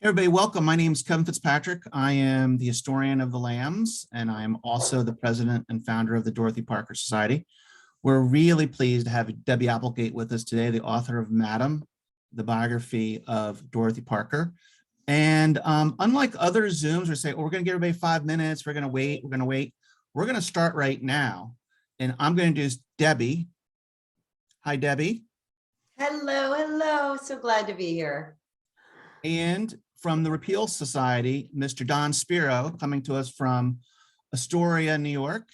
Everybody, welcome. My name is Kevin Fitzpatrick. I am the historian of the Lambs, and I am also the president and founder of the Dorothy Parker Society. We're really pleased to have Debby Applegate with us today, the author of Madam, the biography of Dorothy Parker. And unlike other Zooms, we say, oh, we're going to give everybody 5 minutes. We're going to wait. We're going to start right now. And I'm going to introduce Debby. Hi, Debby. Hello, hello. So glad to be here. And from the Repeal Society, Mr. Don Spiro, coming to us from Astoria, New York.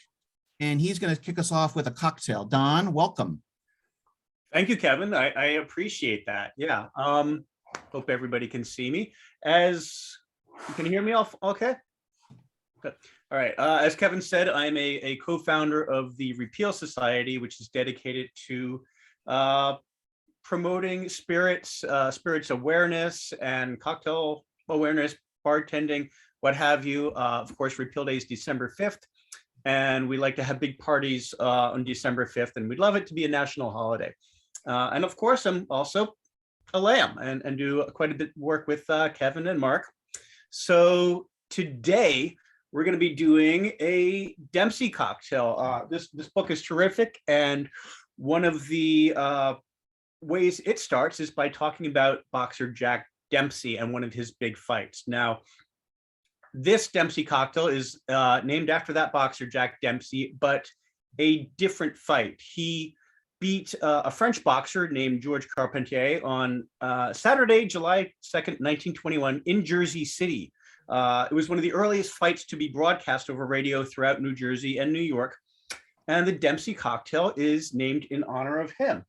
And he's going to kick us off with a cocktail. Don, welcome. Thank you, Kevin. I appreciate that. Yeah. Hope everybody can see me. As you can hear me all okay? Good. All right. As Kevin said, I'm a co-founder of the Repeal Society, which is dedicated to promoting spirits awareness and cocktail awareness, bartending, what have you. Of course, Repeal Day is December 5th, and we like to have big parties on December 5th, and we'd love it to be a national holiday. And of course, I'm also a lamb and do quite a bit of work with Kevin and Mark. So today, we're going to be doing a Dempsey cocktail. This book is terrific, and one of the ways it starts is by talking about boxer Jack Dempsey and one of his big fights. Now, this Dempsey cocktail is named after that boxer Jack Dempsey, but a different fight. He beat a French boxer named Georges Carpentier on Saturday, July 2nd, 1921 in Jersey City. It was one of the earliest fights to be broadcast over radio throughout New Jersey and New York. And the Dempsey cocktail is named in honor of him.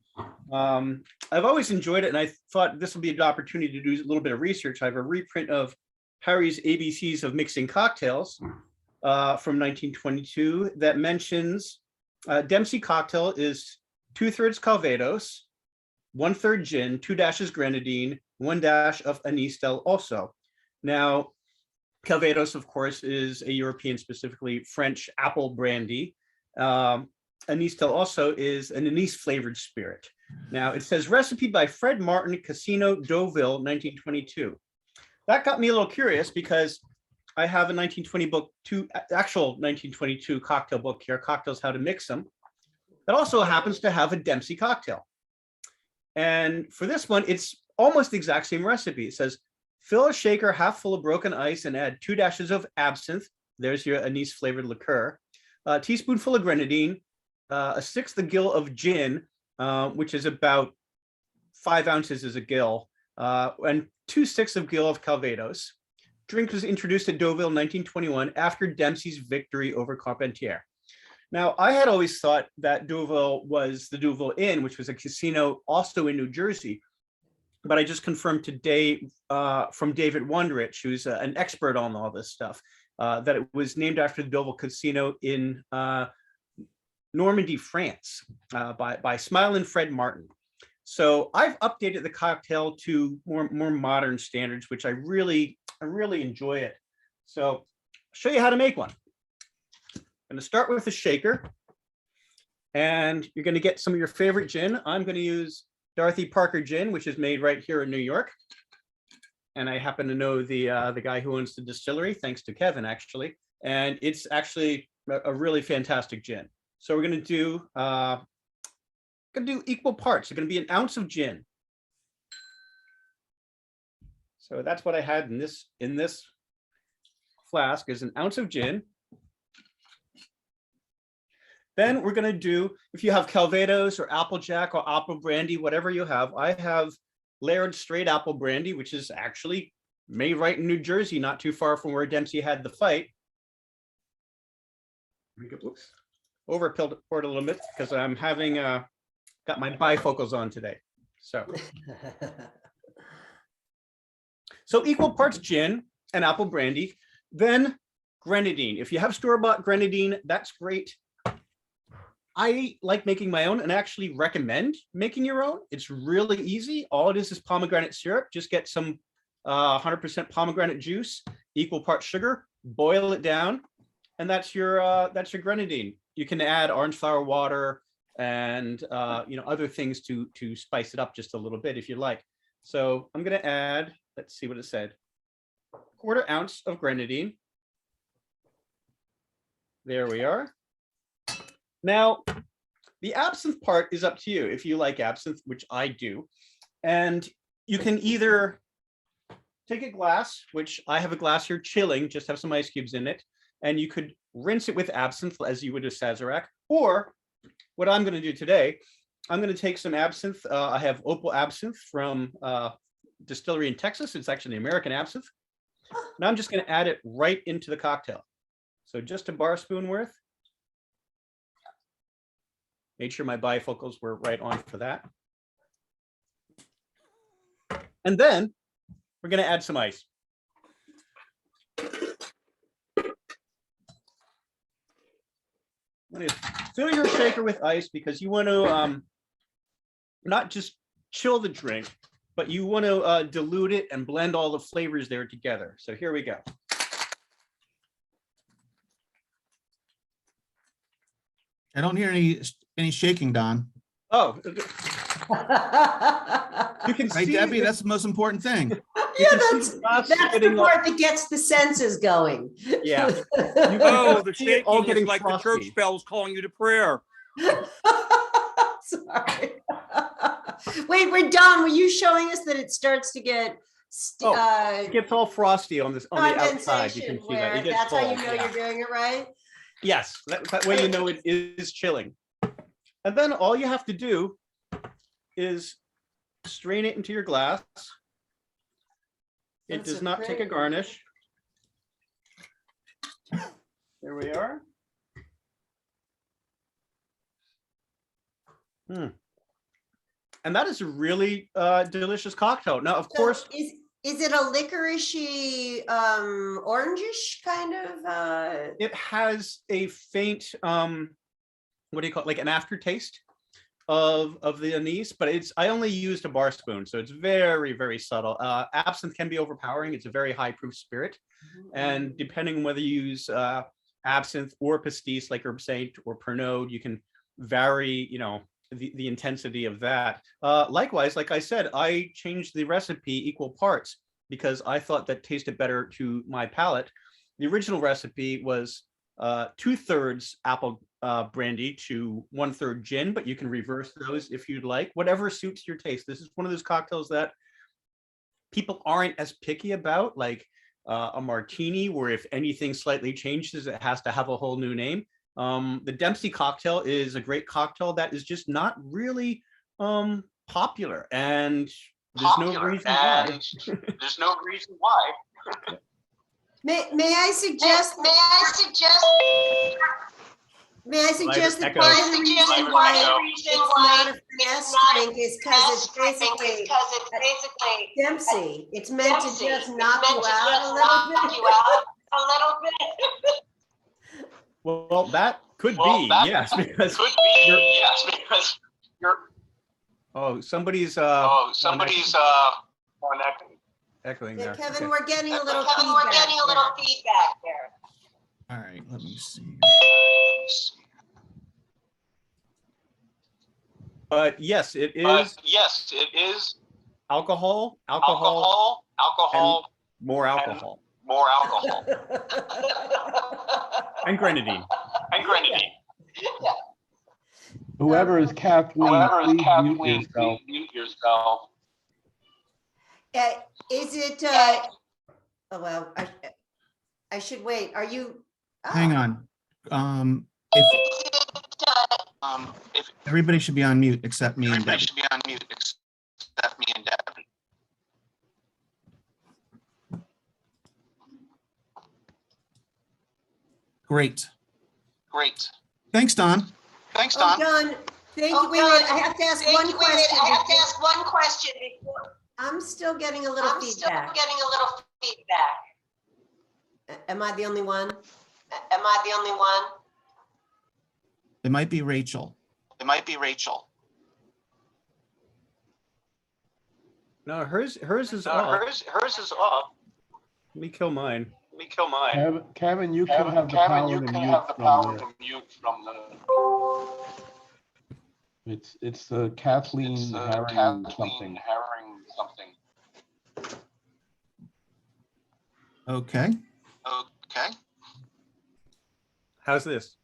I've always enjoyed it, and I thought this will be an opportunity to do a little bit of research. I have a reprint of Harry's ABCs of Mixing Cocktails from 1922 that mentions Dempsey cocktail is 2/3 Calvados, 1/3 gin, 2 dashes grenadine, 1 dash of anise del oso. Now, Calvados, of course, is a European, specifically French apple brandy. Anise del oso is an anise flavored spirit. Now it says recipe by Fred Martin, Casino, Deauville, 1922. That got me a little curious because I have a 1920 book, actual 1922 cocktail book here, Cocktails, How to Mix Them. That also happens to have a Dempsey cocktail. And for this one, it's almost the exact same recipe. It says, fill a shaker half full of broken ice and add 2 dashes of absinthe. There's your anise flavored liqueur. A teaspoonful of grenadine, a 1/6 a gill of gin, which is about 5 ounces is a gill, and 2/6 of gill of Calvados. Drink was introduced at Deauville in 1921 after Dempsey's victory over Carpentier. Now, I had always thought that Deauville was the Deauville Inn, which was a casino also in New Jersey. But I just confirmed today from David Wondrich, who's an expert on all this stuff, that it was named after the Deauville Casino in Normandy, France, by Smile and Fred Martin. So I've updated the cocktail to more modern standards, which I really enjoy it. So I'll show you how to make one. I'm going to start with a shaker, and you're going to get some of your favorite gin. I'm going to use Dorothy Parker gin, which is made right here in New York. And I happen to know the guy who owns the distillery, thanks to Kevin, actually. And it's actually a really fantastic gin. So we're going to do equal parts. It's going to be 1 ounce of gin. So that's what I had in this flask is 1 ounce of gin. Then we're going to do, if you have Calvados or Applejack or apple brandy, whatever you have, I have Laird straight apple brandy, which is actually made right in New Jersey, not too far from where Dempsey had the fight. Over poured a little bit because I'm having got my bifocals on today. So equal parts gin and apple brandy, then grenadine. If you have store-bought grenadine, that's great. I like making my own and actually recommend making your own. It's really easy. All it is pomegranate syrup. Just get some 100% pomegranate juice, equal parts sugar, boil it down, and that's your grenadine. You can add orange flower water and other things to spice it up just a little bit if you like. So I'm going to add, let's see what it said. 1/4 ounce of grenadine. There we are. Now, the absinthe part is up to you if you like absinthe, which I do. And you can either take a glass, which I have a glass here chilling, just have some ice cubes in it, and you could rinse it with absinthe as you would a Sazerac. Or what I'm going to do today, I'm going to take some absinthe. I have Opal absinthe from distillery in Texas. It's actually American absinthe. Now I'm just going to add it right into the cocktail. So just a bar spoon worth. Made sure my bifocals were right on for that. And then we're going to add some ice. Fill your shaker with ice because you want to not just chill the drink, but you want to dilute it and blend all the flavors there together. So here we go. I don't hear any shaking, Don. Oh, you can Right, see Debbie? the- That's the most important thing. you Yeah, can see that's the glass the getting all- part that gets the senses going. Yeah. Oh, the See it all shaking is getting like the frosty. church bells calling you to prayer. Sorry. Wait, Don, were you showing us that it starts to get It gets all frosty on this on the outside. You condensation can see that. where It gets that's how you cold, know yeah. you're doing it right? Yes, that way you know it is chilling. And then all you have to do is strain it into your glass. It That's does so not take a pretty. garnish. There we are. And that is a really delicious cocktail. Now, of So course, is it a licoricey, orangish kind of? it has a faint, what do you call it, like an aftertaste of the anise, but I only used a bar spoon, so it's very, very subtle. Absinthe can be overpowering. It's a very high proof spirit. And depending on whether you use absinthe or pastis, like herb saint or Pernod, you can vary, the intensity of that. Likewise, like I said, I changed the recipe equal parts because I thought that tasted better to my palate. The original recipe was 2/3 apple brandy to 1/3 gin, but you can reverse those if you'd like, whatever suits your taste. This is one of those cocktails that people aren't as picky about, like a martini, where if anything slightly changes, it has to have a whole new name. The Dempsey cocktail is a great cocktail that is just not really popular, and there's no reason why. There's no reason why. May I suggest? May I suggest that echo. part of the reason why it's not a finesse drink is because it's basically Dempsey. It's meant to just knock you out a little bit. Well, that could be, yes, because you're somebody's on echoing Yeah, there. Kevin, Okay. we're getting a little Kevin, feedback. we're getting a little feedback there. All right, let me see. But yes, it is Yes, it is alcohol, alcohol, more alcohol, more alcohol, and grenadine. and grenadine. Whoever is Kathleen, please mute yourself. Mute yourself. Is it, oh, well, I should wait. Are you? Hang on. If If everybody should be on mute except me and everybody Debbie. should be on mute except me and Debbie. Great. Great. Thanks, Don. Thanks, Oh, Don. Don, thank you. Wait, I have to ask one question. I have to ask one question before. I'm still getting a little I'm still feedback. getting a little feedback. Am I the only one? Am I the only one? It might be Rachel. It might be Rachel. No, hers is No, off. hers is off. Let me kill mine. Let me kill mine. Kevin, you can have the Kevin, power you to can mute have the from power there. to mute from the. It's the Kathleen It's Herring Kathleen something. Herring something. Okay, Okay. How's this?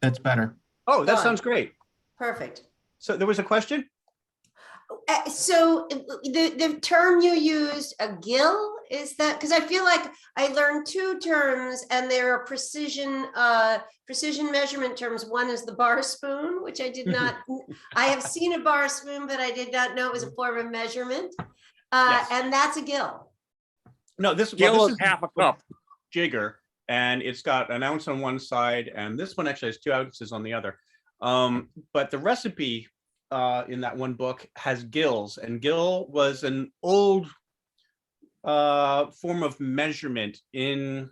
that's better. Oh, that Done. sounds great. Perfect. So there was a question? So the term you used, a gill, is that, because I feel like I learned two terms and there are precision measurement terms. One is the bar spoon, which I did not, I have seen a bar spoon, but I did not know it was a form of measurement. Yes. And that's a gill. No, this Gill this is half a cup. jigger, and it's got an ounce on one side, and this one actually has 2 ounces on the other. But the recipe in that one book has gills, and gill was an old form of measurement in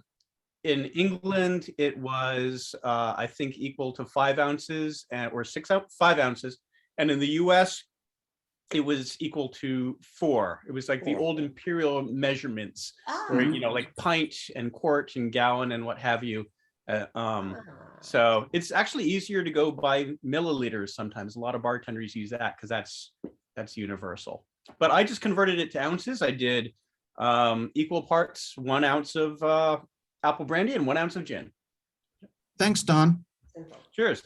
England. It was I think equal to 5 ounces or 5 ounces, and in the US it was equal to 4. It was like the old imperial measurements where, you know, like pint and quart and gallon and what have you. So it's actually easier to go by milliliters sometimes. A lot of bartenders use that because that's universal. But I just converted it to ounces. I did equal parts, 1 ounce of apple brandy and 1 ounce of gin. Thanks, Don. Cheers.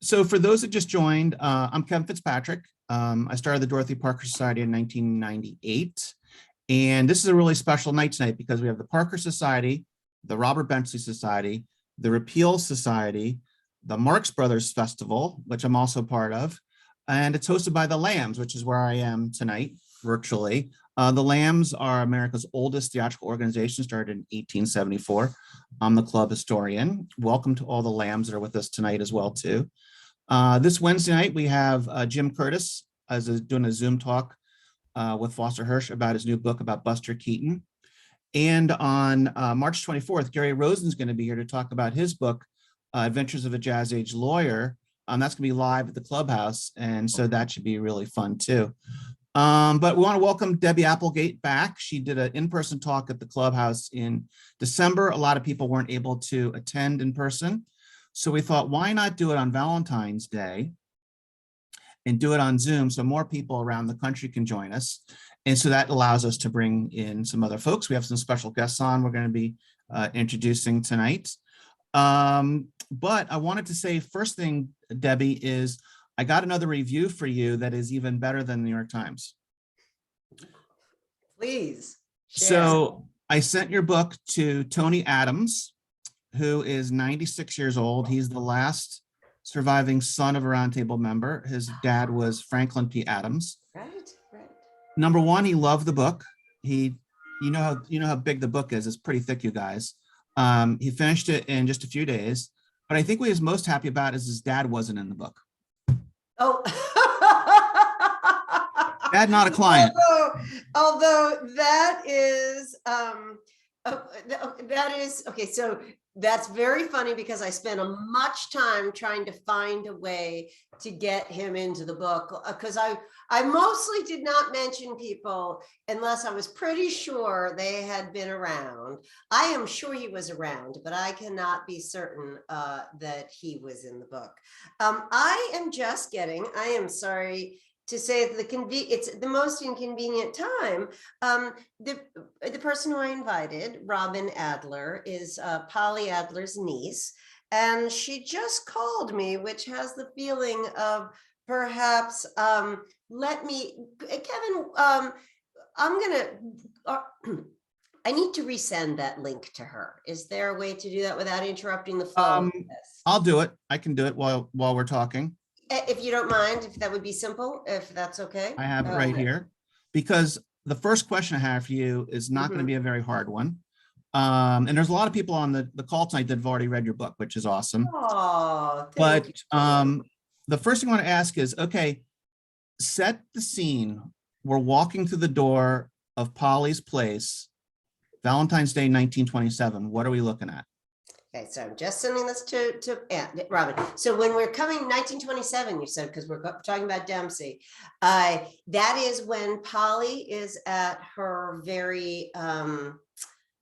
So for those that just joined, I'm Kevin Fitzpatrick. I started the Dorothy Parker Society in 1998. And this is a really special night tonight because we have the Parker Society, the Robert Benchley Society, the Repeal Society, the Marx Brothers Festival, which I'm also part of, and it's hosted by the Lambs, which is where I am tonight, virtually. The Lambs are America's oldest theatrical organization, started in 1874. I'm the club historian. Welcome to all the Lambs that are with us tonight as well, too. This Wednesday night, we have Jim Curtis doing a Zoom talk with Foster Hirsch about his new book about Buster Keaton. And on March 24th, Gary Rosen is going to be here to talk about his book, Adventures of a Jazz Age Lawyer. That's going to be live at the clubhouse. And so that should be really fun too. But we want to welcome Debby Applegate back. She did an in-person talk at the clubhouse in December. A lot of people weren't able to attend in person. So we thought, why not do it on Valentine's Day and do it on Zoom so more people around the country can join us. And so that allows us to bring in some other folks. We have some special guests on we're going to be introducing tonight. But I wanted to say first thing, Debby, is I got another review for you that is even better than the New York Times. Please. Share. So I sent your book to Tony Adams, who is 96 years old. He's the last surviving son of a Roundtable member. His dad was Franklin P. Adams. Right. Number one, he loved the book. You know how big the book is. It's pretty thick, you guys. He finished it in just a few days. But I think what he's most happy about is his dad wasn't in the book. Oh. Dad, not a client. Although that is okay. So that's very funny because I spent much time trying to find a way to get him into the book because I mostly did not mention people unless I was pretty sure they had been around. I am sure he was around, but I cannot be certain that he was in the book. I am sorry to say it's the most inconvenient time. The person who I invited, Robin Adler, is Polly Adler's niece, and she just called me, which has the feeling of perhaps Kevin, I need to resend that link to her. Is there a way to do that without interrupting the flow of this? I'll do it. I can do it while we're talking. If you don't mind, if that would be simple, if that's okay. I have it right here, because the first question I have for you is not going to be a very hard one. And there's a lot of people on the call tonight that have already read your book, which is awesome. Oh, but the first thing I want to ask is, okay, set the scene. We're walking through the door of Polly's place, Valentine's Day, 1927. What are we looking at? Okay, so I'm just sending this to Robin. So when we're coming 1927, you said, because we're talking about Dempsey, that is when Polly is at her very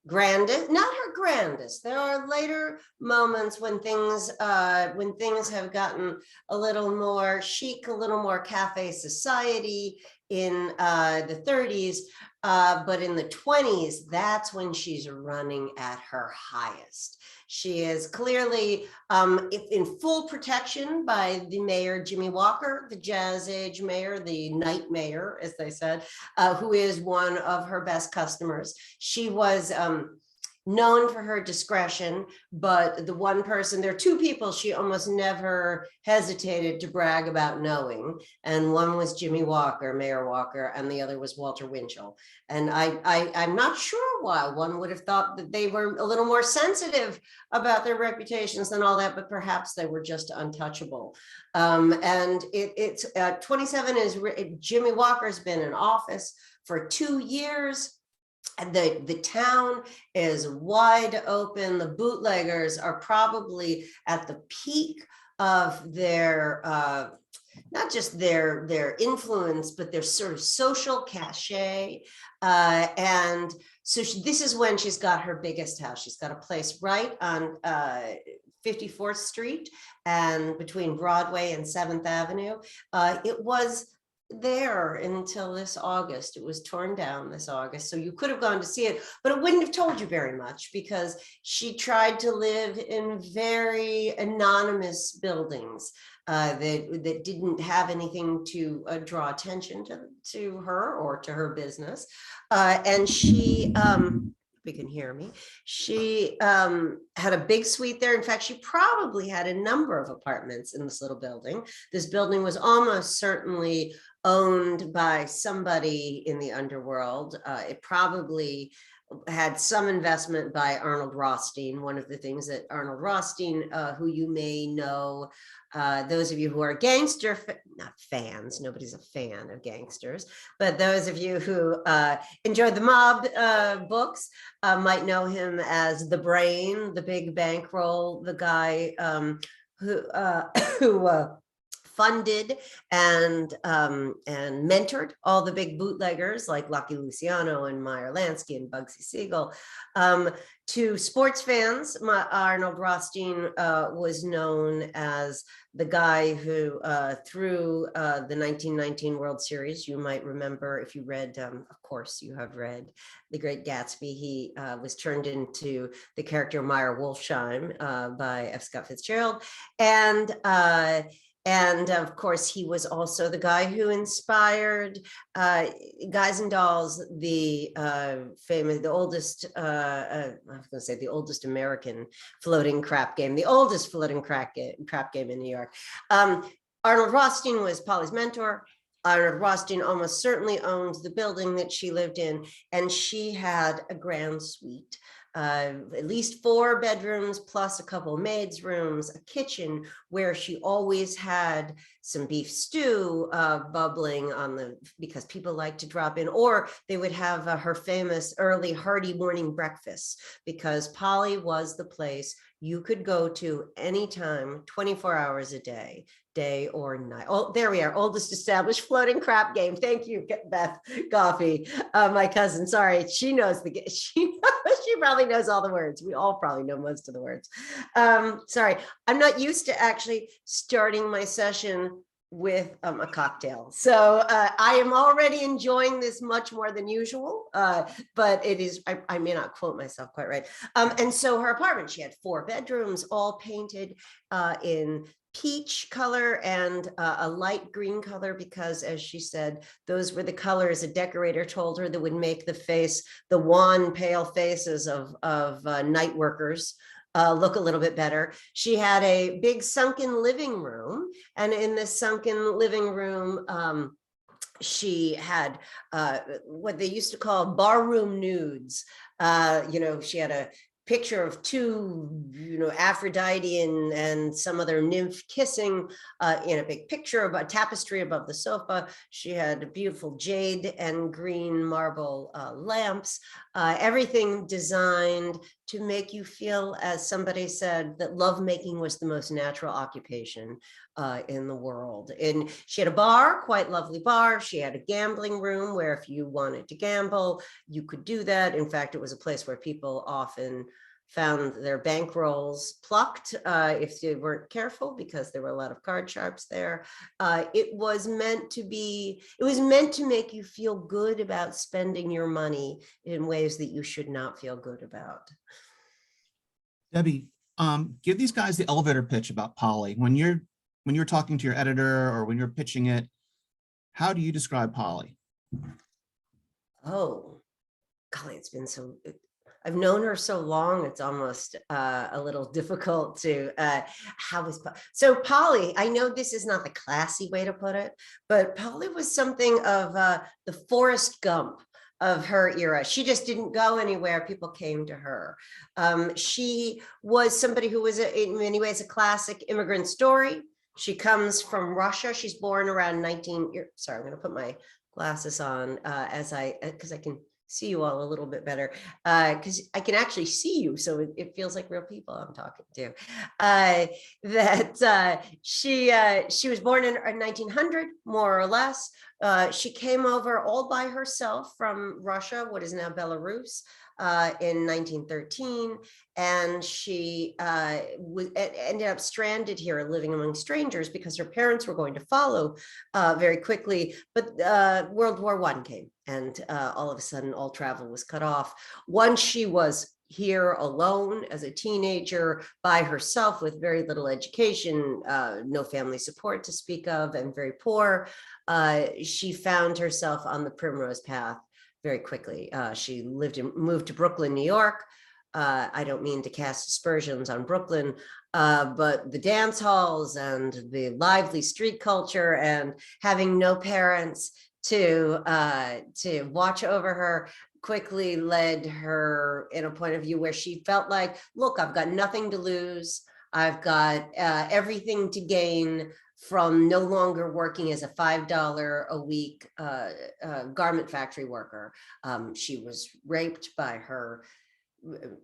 grandest, not her grandest. There are later moments when things have gotten a little more chic, a little more cafe society, in the 30s, but in the 20s, that's when she's running at her highest. She is clearly in full protection by the mayor, Jimmy Walker, the Jazz Age mayor, the night mayor, as they said, who is one of her best customers. She was known for her discretion, but the one person, there are two people she almost never hesitated to brag about knowing. And one was Jimmy Walker, Mayor Walker, and the other was Walter Winchell. And I'm not sure why. One would have thought that they were a little more sensitive about their reputations than all that, but perhaps they were just untouchable. And it's 27 is, Jimmy Walker's been in office for 2 years. And the town is wide open. The bootleggers are probably at the peak of their, not just their influence, but their sort of social cachet. And so this is when she's got her biggest house. She's got a place right on 54th Street and between Broadway and 7th Avenue. It was there until this August. It was torn down this August. So you could have gone to see it, but it wouldn't have told you very much because she tried to live in very anonymous buildings that didn't have anything to draw attention to her or to her business. And she, you can hear me. She had a big suite there. In fact, she probably had a number of apartments in this little building. This building was almost certainly owned by somebody in the underworld. It probably had some investment by Arnold Rothstein. One of the things that Arnold Rothstein, who you may know, those of you who are gangster, not fans, nobody's a fan of gangsters, but those of you who enjoyed the mob books might know him as the brain, the big bankroll, the guy who funded and mentored all the big bootleggers like Lucky Luciano and Meyer Lansky and Bugsy Siegel. To sports fans, Arnold Rothstein was known as the guy who through the 1919 World Series, you might remember if you read, of course you have read The Great Gatsby, he was turned into the character Meyer Wolfsheim by F. Scott Fitzgerald. And of course, he was also the guy who inspired Guys and Dolls, the famous, the oldest, I was going to say the oldest American floating crap game, the oldest floating crap game in New York. Arnold Rothstein was Polly's mentor. Arnold Rothstein almost certainly owned the building that she lived in, and she had a grand suite. At least 4 bedrooms plus a couple of maids' rooms, a kitchen where she always had some beef stew bubbling on because people like to drop in, or they would have her famous early hearty morning breakfast, because Polly was the place you could go to anytime, 24 hours a day or night. Oh, there we are. Oldest established floating crap game. Thank you, Beth Coffee, my cousin. Sorry, she knows she probably knows all the words. We all probably know most of the words. Sorry, I'm not used to actually starting my session with a cocktail. So I am already enjoying this much more than usual, but it is, I may not quote myself quite right. And so her apartment, she had 4 bedrooms, all painted in peach color and a light green color, because as she said, those were the colors a decorator told her that would make the wan, pale faces of night workers look a little bit better. She had a big sunken living room, and in this sunken living room, she had what they used to call barroom nudes. She had a picture of 2, Aphrodite and some other nymph kissing in a big picture of a tapestry above the sofa. She had beautiful jade and green marble lamps, everything designed to make you feel, as somebody said, that lovemaking was the most natural occupation in the world. And she had a bar, quite lovely bar. She had a gambling room where if you wanted to gamble, you could do that. In fact, it was a place where people often found their bankrolls plucked if they weren't careful, because there were a lot of card sharps there. It was meant to make you feel good about spending your money in ways that you should not feel good about. Debbie, give these guys the elevator pitch about Polly. When you're talking to your editor or when you're pitching it, how do you describe Polly? Oh, golly, I've known her so long, it's almost a little difficult to, so Polly, I know this is not the classy way to put it, but Polly was something of the Forrest Gump of her era. She just didn't go anywhere. People came to her. She was somebody who was in many ways a classic immigrant story. She comes from Russia. She's born around sorry, I'm going to put my glasses on because I can see you all a little bit better, because I can actually see you, so it feels like real people I'm talking to. She was born in 1900, more or less. She came over all by herself from Russia, what is now Belarus, in 1913, and she ended up stranded here, living among strangers, because her parents were going to follow very quickly. But World War I came, and all of a sudden, all travel was cut off. Once she was here alone as a teenager by herself with very little education, no family support to speak of, and very poor, she found herself on the primrose path very quickly. She moved to Brooklyn, New York. I don't mean to cast aspersions on Brooklyn, but the dance halls and the lively street culture, and having no parents to watch over her, quickly led her in a point of view where she felt like, look, I've got nothing to lose. I've got everything to gain from no longer working as a $5 a week garment factory worker. She was raped by her,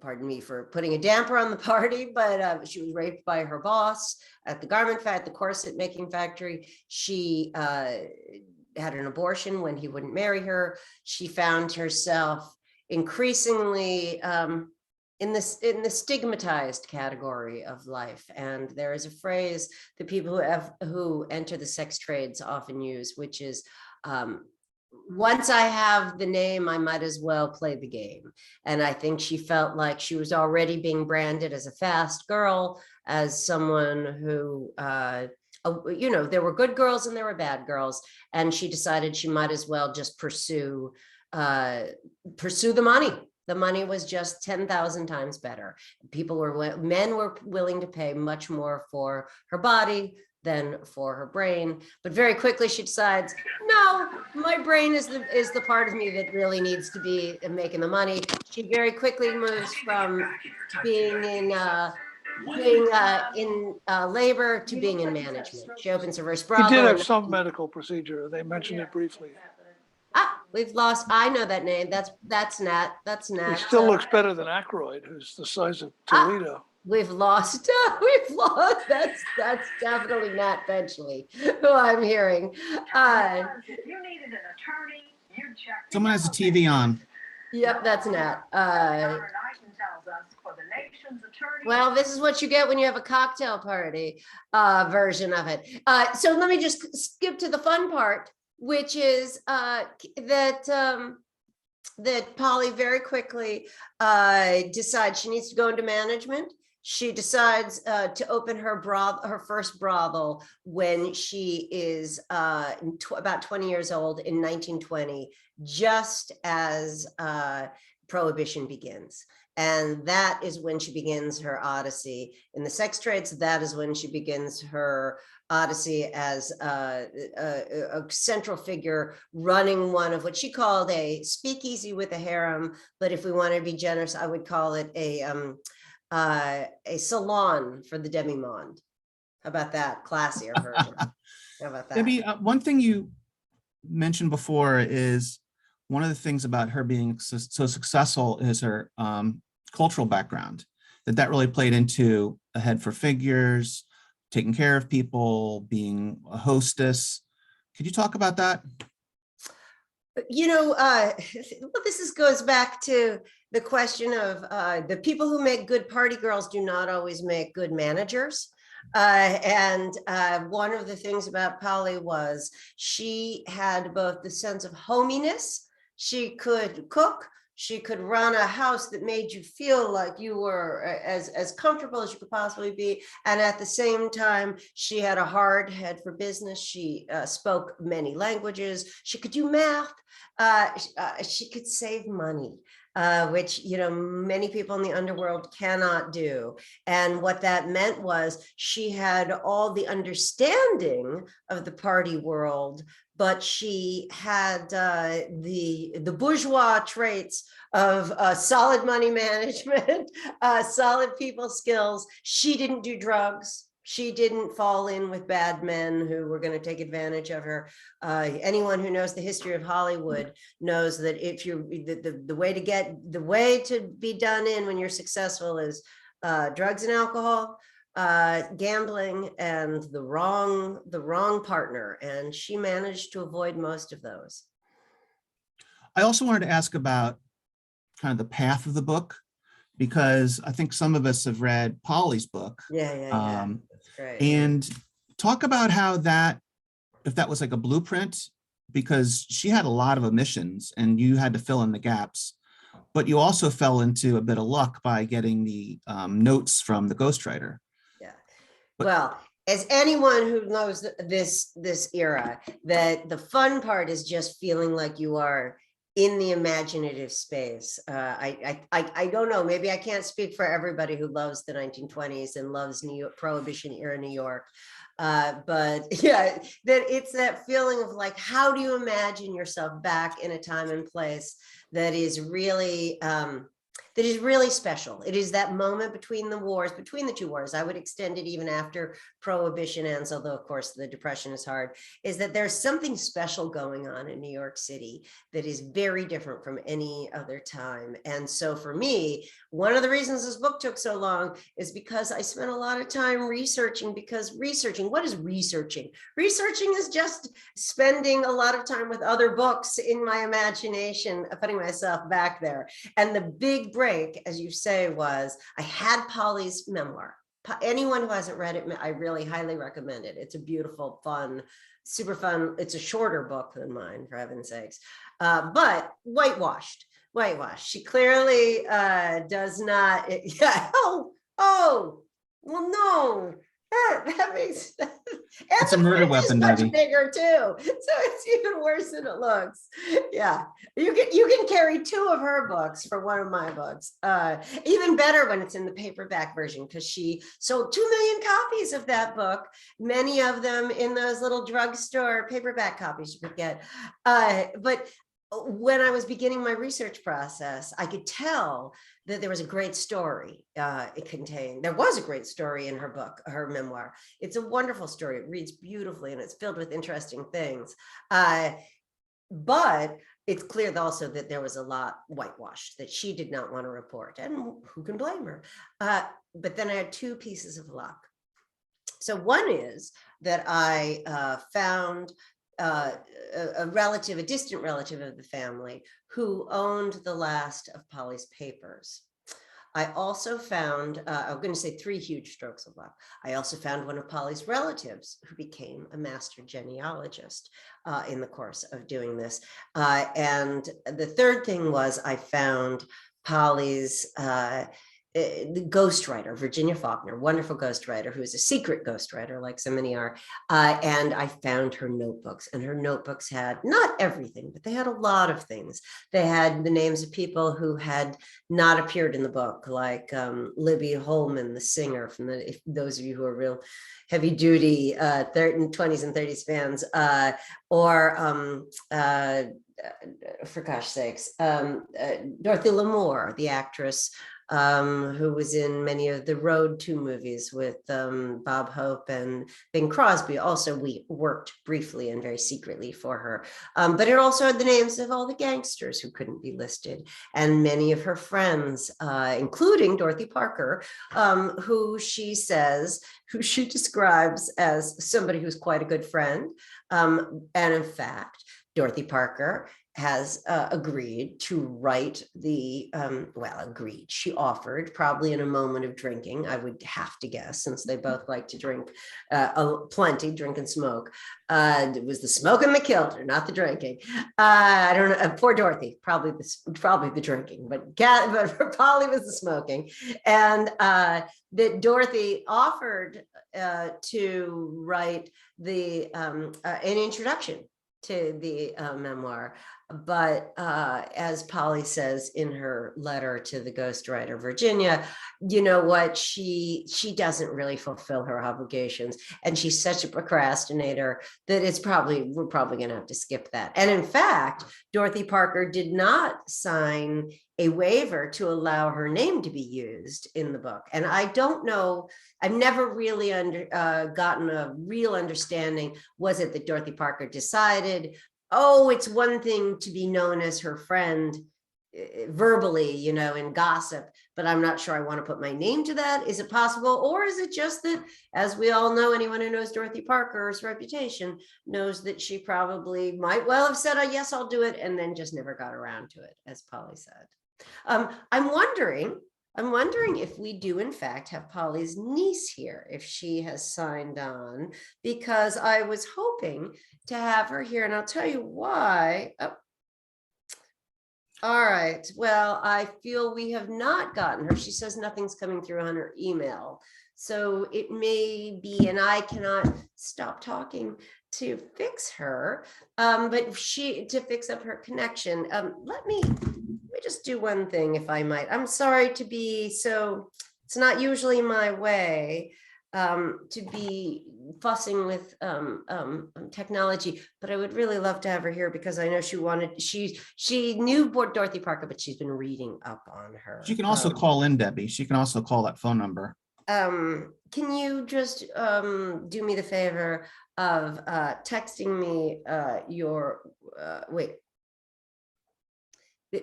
pardon me for putting a damper on the party, but she was raped by her boss at the corset making factory. She had an abortion when he wouldn't marry her. She found herself increasingly in the stigmatized category of life. And there is a phrase that people who enter the sex trades often use, which is, once I have the name, I might as well play the game. And I think she felt like she was already being branded as a fast girl, as someone who, there were good girls and there were bad girls. And she decided she might as well just pursue the money. The money was just 10,000 times better. Men were willing to pay much more for her body than for her brain. But very quickly she decides, no, my brain is the part of me that really needs to be making the money. She very quickly moves from being in labor to being in management. She opens her first He brothel. did have some medical procedure. They mentioned it briefly. We've lost. I know that name. That's Nat. That's Nat. He still looks better than Aykroyd, who's the size of Toledo. We've lost. That's definitely Nat Benchley, who I'm hearing. If you needed an attorney, you'd check. Someone has a TV on. Yep, that's Nat. Tells us for the nation's attorney. Well, this is what you get when you have a cocktail party version of it. So let me just skip to the fun part, which is that Polly very quickly decides she needs to go into management. She decides to open her first brothel when she is about 20 years old in 1920, just as Prohibition begins. And that is when she begins her odyssey in the sex trades. That is when she begins her odyssey as a central figure running one of what she called a speakeasy with a harem. But if we want to be generous, I would call it a salon for the demi-monde. How about that? Classier version. How about that? Debbie, one thing you mentioned before is one of the things about her being so successful is her cultural background, that really played into a head for figures, taking care of people, being a hostess. Could you talk about that? Well, goes back to the question of the people who make good party girls do not always make good managers. And one of the things about Polly was she had both the sense of hominess. She could cook. She could run a house that made you feel like you were as comfortable as you could possibly be. And at the same time, she had a hard head for business. She spoke many languages. She could do math. She could save money, which, many people in the underworld cannot do. And what that meant was she had all the understanding of the party world, but she had the bourgeois traits of solid money management, solid people skills. She didn't do drugs. She didn't fall in with bad men who were going to take advantage of her. Anyone who knows the history of Hollywood knows that if you're the way to be done in when you're successful is drugs and alcohol, gambling, and the wrong partner. And she managed to avoid most of those. I also wanted to ask about kind of the path of the book, because I think some of us have read Polly's book. Yeah. That's great. And talk about how if that was like a blueprint, because she had a lot of omissions and you had to fill in the gaps, but you also fell into a bit of luck by getting the notes from the ghostwriter. Yeah. But- Well, as anyone who knows this era, that the fun part is just feeling like you are in the imaginative space. I don't know, maybe I can't speak for everybody who loves the 1920s and loves New York, Prohibition era New York. But yeah, that it's that feeling of like, how do you imagine yourself back in a time and place that is really special? It is that moment between the two wars. I would extend it even after Prohibition ends, although of course the Depression is hard, is that there's something special going on in New York City that is very different from any other time. And so for me, one of the reasons this book took so long is because I spent a lot of time researching, what is researching? Researching is just spending a lot of time with other books in my imagination, putting myself back there. And the big break, as you say, was I had Polly's memoir. Anyone who hasn't read it, I really highly recommend it. It's a beautiful, fun, super fun. It's a shorter book than mine, for heaven's sakes, but whitewashed. She clearly does not. Yeah. Oh, well, no. That makes It's a murder weapon, much Debbie. bigger too, so it's even worse than it looks. Yeah, you can carry 2 of her books for one of my books. Even better when it's in the paperback version, because she sold 2 million copies of that book, many of them in those little drugstore paperback copies you could get. But when I was beginning my research process, I could tell that there was a great story there was a great story in her book, her memoir. It's a wonderful story. It reads beautifully and it's filled with interesting things. But it's clear also that there was a lot whitewashed that she did not want to report, and who can blame her? But then I had 2 pieces of luck. So one is that I found a distant relative of the family who owned the last of Polly's papers. I also found, I'm going to say 3 huge strokes of luck. I also found one of Polly's relatives who became a master genealogist in the course of doing this. And the third thing was I found Polly's the ghostwriter, Virginia Faulkner, wonderful ghostwriter, who is a secret ghostwriter, like so many are. And I found her notebooks, and her notebooks had not everything, but they had a lot of things. They had the names of people who had not appeared in the book, like Libby Holman, the singer, from if those of you who are real heavy duty 20s and 30s fans, or for gosh sakes, Dorothy Lamour, the actress, who was in many of the Road 2 movies with Bob Hope and Bing Crosby. Also, we worked briefly and very secretly for her. But it also had the names of all the gangsters who couldn't be listed, and many of her friends, including Dorothy Parker, who she describes as somebody who's quite a good friend. And in fact, Dorothy Parker has agreed to write the, agreed. She offered, probably in a moment of drinking, I would have to guess, since they both like to drink plenty, drink and smoke. It was the smoking that killed her, not the drinking. I don't know. Poor Dorothy, probably the drinking, but for Polly was the smoking, and that Dorothy offered to write an introduction to the memoir. But as Polly says in her letter to the ghostwriter Virginia, you know what, she doesn't really fulfill her obligations, and she's such a procrastinator that we're probably going to have to skip that. And in fact, Dorothy Parker did not sign a waiver to allow her name to be used in the book. And I don't know, I've never really gotten a real understanding. Was it that Dorothy Parker decided, oh, it's one thing to be known as her friend verbally, you know, in gossip, but I'm not sure I want to put my name to that. Is it possible? Or is it just that, as we all know, anyone who knows Dorothy Parker's reputation knows that she probably might well have said, oh, yes, I'll do it, and then just never got around to it, as Polly said. I'm wondering if we do in fact have Polly's niece here, if she has signed on, because I was hoping to have her here, and I'll tell you why. Oh. All right, well, I feel we have not gotten her. She says nothing's coming through on her email, so it may be, and I cannot stop talking to fix her, but to fix up her connection. Let me just do one thing, if I might. I'm sorry to be so, it's not usually my way to be fussing with technology, but I would really love to have her here, because I know she knew Dorothy Parker, but she's been reading up on her. She can also call in, Debbie. She can also call that phone number. Can you just do me the favor of texting me your, wait.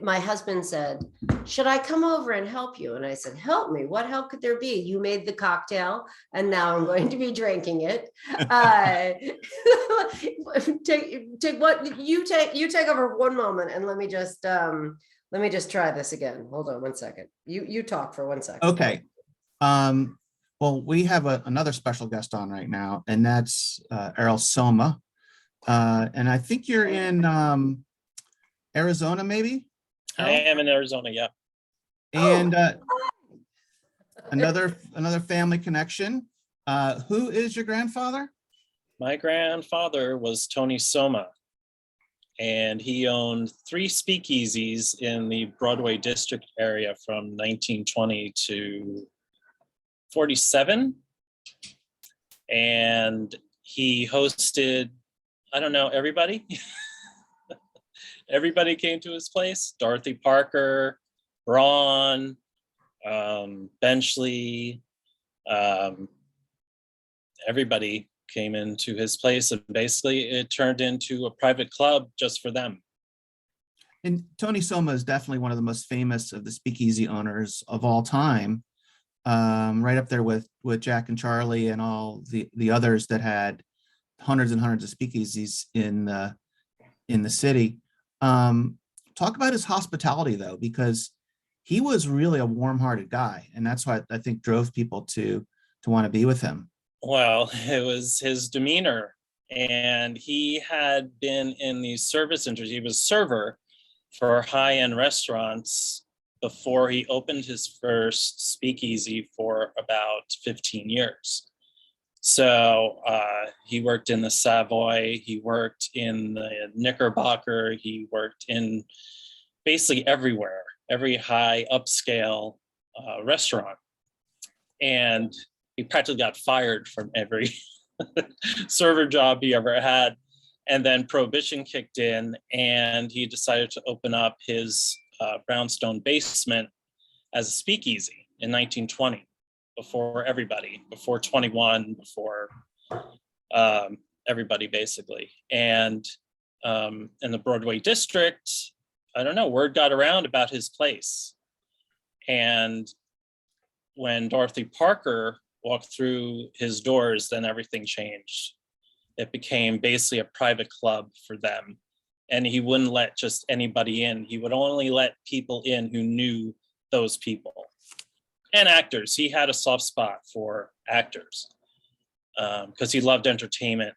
My husband said, should I come over and help you? And I said, help me? What help could there be? You made the cocktail, and now I'm going to be drinking it. You take over one moment, and let me just try this again. Hold on one second. You talk for 1 second. Okay. Well, we have another special guest on right now, and that's Errol Soma. And I think you're in Arizona, maybe? I am in Arizona, yeah. And another family connection. Who is your grandfather? My grandfather was Tony Soma, and he owned 3 speakeasies in the Broadway district area from 1920 to 47. And he hosted, I don't know, everybody. Everybody came to his place. Dorothy Parker, Braun, Benchley, everybody came into his place, and basically it turned into a private club just for them. And Tony Soma is definitely one of the most famous of the speakeasy owners of all time, right up there with Jack and Charlie and all the others that had hundreds and hundreds of speakeasies in the city. Talk about his hospitality, though, because he was really a warm-hearted guy, and that's why I think drove people to want to be with him. Well, it was his demeanor, and he had been in the service industry. He was a server for high-end restaurants before he opened his first speakeasy for about 15 years. So he worked in the Savoy, he worked in the Knickerbocker, he worked in basically everywhere, every high upscale restaurant. And he practically got fired from every server job he ever had. And then Prohibition kicked in, and he decided to open up his brownstone basement as a speakeasy in 1920. Before everybody, before 21, before everybody, basically. And in the Broadway district, I don't know, word got around about his place. And when Dorothy Parker walked through his doors, then everything changed. It became basically a private club for them. and he wouldn't let just anybody in. He would only let people in who knew those people. And actors. He had a soft spot for actors because he loved entertainment.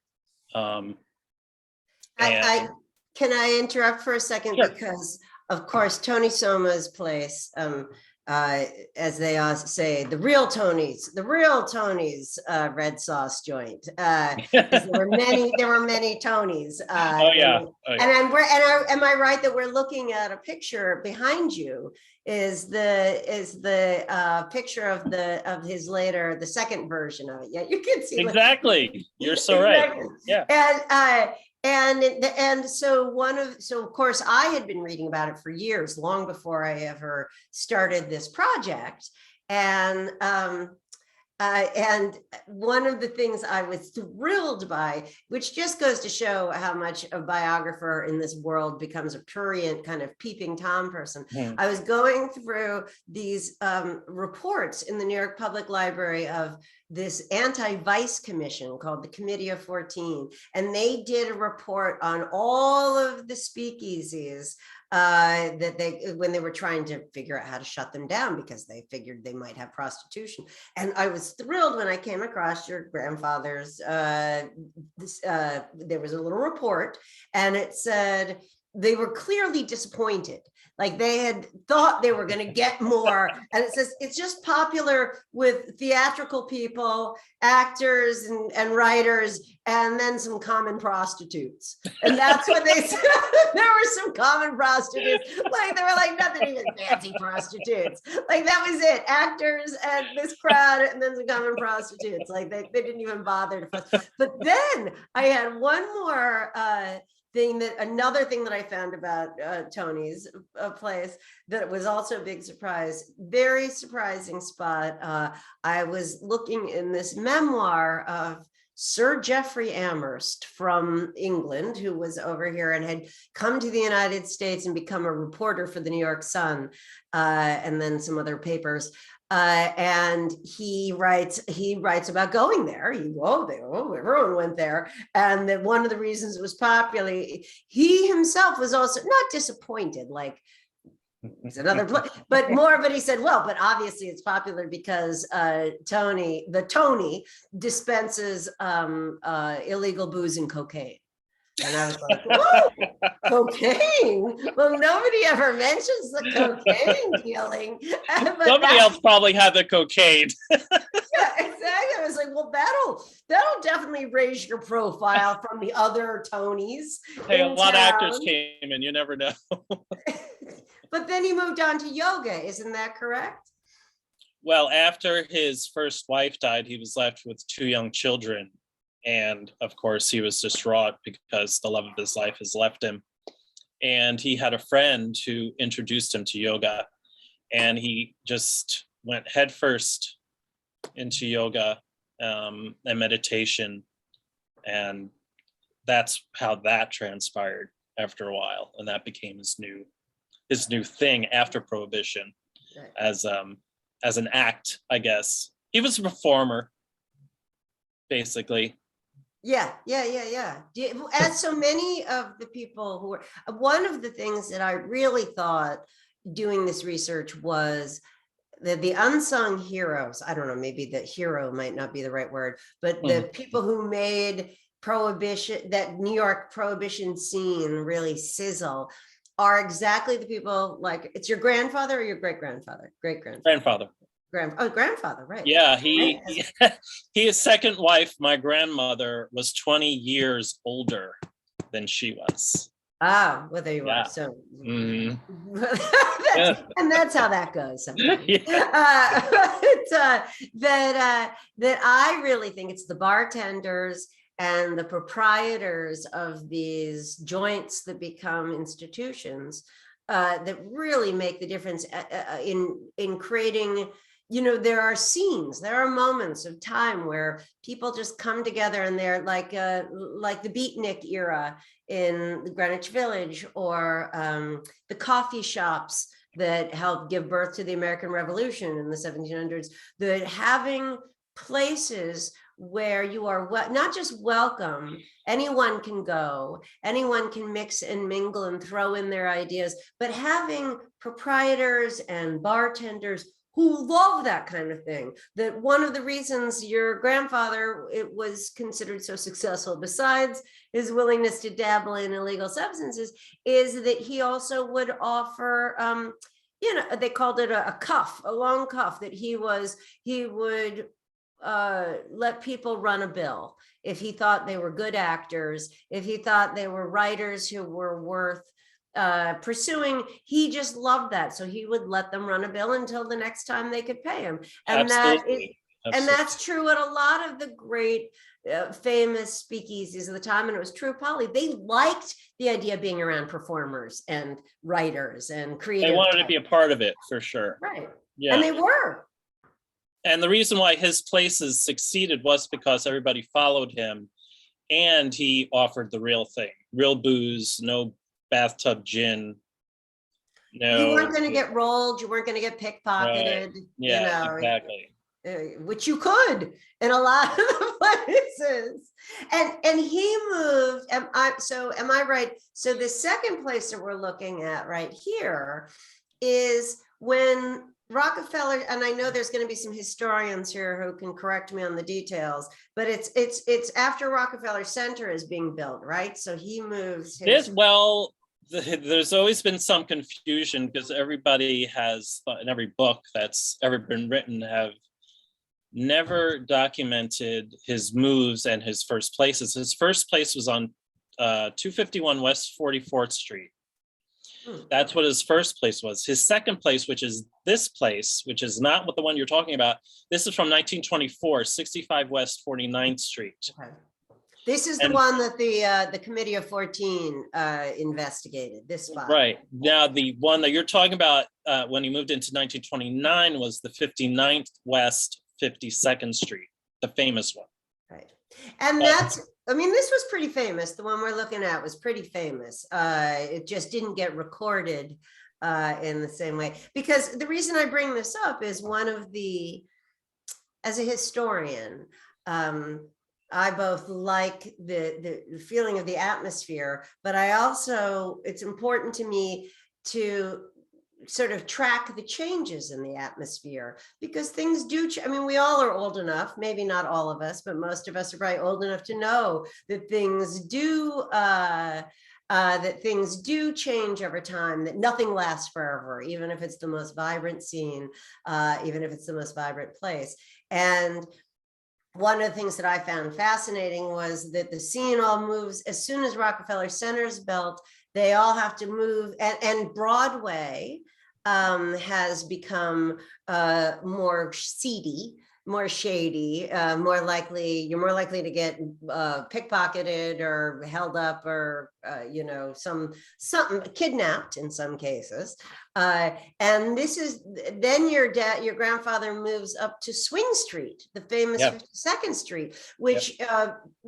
Can I interrupt for a second? Sure. Because of course, Tony Soma's place, as they also say, the real Tony's red sauce joint. 'Cause there were many Tonys. Oh yeah. Am I right that we're looking at a picture behind you? Is the picture of his later, the second version of it? Yeah, you can see Exactly. You're so right. Yeah. And so of course I had been reading about it for years, long before I ever started this project. And one of the things I was thrilled by, which just goes to show how much a biographer in this world becomes a prurient kind of peeping Tom person. I was going through these reports in the New York Public Library of this anti-vice commission called the Committee of 14. And they did a report on all of the speakeasies when they were trying to figure out how to shut them down because they figured they might have prostitution. And I was thrilled when I came across your grandfather's, there was a little report and it said they were clearly disappointed. Like they had thought they were going to get more. And it says it's just popular with theatrical people, actors and writers, and then some common prostitutes. And that's what they said. There were some common prostitutes. Like they were like nothing even fancy prostitutes. Like that was it. Actors and this crowd and then some common prostitutes. Like they didn't even bother to fuss. But then I had one more another thing that I found about Tony's place that was also a big surprise, very surprising spot. I was looking in this memoir of Sir Geoffrey Amherst from England, who was over here and had come to the United States and become a reporter for the New York Sun and then some other papers. And he writes about going there. Everyone went there. And that one of the reasons it was popular, he himself was also not disappointed, like it's another place, but he said, well, but obviously it's popular because Tony dispenses illegal booze and cocaine. And I was like, whoa, cocaine? Well, nobody ever mentions the cocaine dealing. Somebody else probably had the cocaine. Yeah, exactly. I was like, well, that'll definitely raise your profile from the other Tonys. Hey, a lot of actors came in, you never know. But then he moved on to yoga, isn't that correct? Well, after his first wife died, he was left with 2 young children. And of course, he was distraught because the love of his life has left him. And he had a friend who introduced him to yoga. And he just went headfirst into yoga and meditation. And that's how that transpired after a while. And that became his new thing after Prohibition, Right. as an act, I guess. He was a performer, basically. Yeah. As so many of the people who were, one of the things that I really thought doing this research was that the unsung heroes, I don't know, maybe the hero might not be the right word, but the people who made Prohibition, that New York Prohibition scene really sizzle, are exactly the people, like, it's your grandfather or your great-grandfather? Grandfather. Grandfather, right. Yeah, his second wife, my grandmother, was 20 years older than she was. Ah, well, there you are. So, and that's how that goes. That I really think it's the bartenders and the proprietors of these joints that become institutions that really make the difference in creating. You know, there are scenes, there are moments of time where people just come together and they're like the beatnik era in Greenwich Village, or the coffee shops that helped give birth to the American Revolution in the 1700s, that having places where you are not just welcome, anyone can go, anyone can mix and mingle and throw in their ideas, but having proprietors and bartenders who love that kind of thing. That one of the reasons your grandfather, it was considered so successful, besides his willingness to dabble in illegal substances, is that he also would offer, you know, they called it a cuff, a long cuff, that he would let people run a bill if he thought they were good actors, if he thought they were writers who were worth pursuing. He just loved that, so he would let them run a bill until the next time they could pay him. And Absolutely. and that's true at a lot of the great famous speakeasies of the time, and it was true of Polly. They liked the idea of being around performers and writers and creative. They wanted to be a part of it, for sure. Right. Yeah. And they were. And the reason why his places succeeded was because everybody followed him, and he offered the real thing, real booze, no bathtub gin. No, You weren't going to get rolled. You weren't going to get pickpocketed. yeah, you know, exactly. Which you could in a lot of places. And he moved. Am I right? So the second place that we're looking at right here is when Rockefeller, and I know there's going to be some historians here who can correct me on the details, but it's after Rockefeller Center is being built, right? So he moves his. There's always been some confusion because everybody has, in every book that's ever been written, have never documented his moves and his first places. His first place was on 251 West 44th Street. That's what his first place was. His second place, which is this place, which is not what the one you're talking about. This is from 1924, 65 West 49th Street. Okay. This is the one that the Committee of 14 investigated, this spot. Right. Now, the one that you're talking about when he moved into 1929 was the 59th West 52nd Street, the famous one. Right. And that's, I mean, this was pretty famous. The one we're looking at was pretty famous. It just didn't get recorded in the same way. Because the reason I bring this up is as a historian, I both like the feeling of the atmosphere, but I also, it's important to me to sort of track the changes in the atmosphere, because things do, I mean, we all are old enough, maybe not all of us, but most of us are probably old enough to know that things do change over time, that nothing lasts forever, even if it's the most vibrant scene, even if it's the most vibrant place. And one of the things that I found fascinating was that the scene all moves as soon as Rockefeller Center's built. They all have to move, and Broadway has become more seedy, more shady, you're more likely to get pickpocketed or held up or something kidnapped in some cases. And this is then your grandfather moves up to Swing Street, the famous 52nd Street, which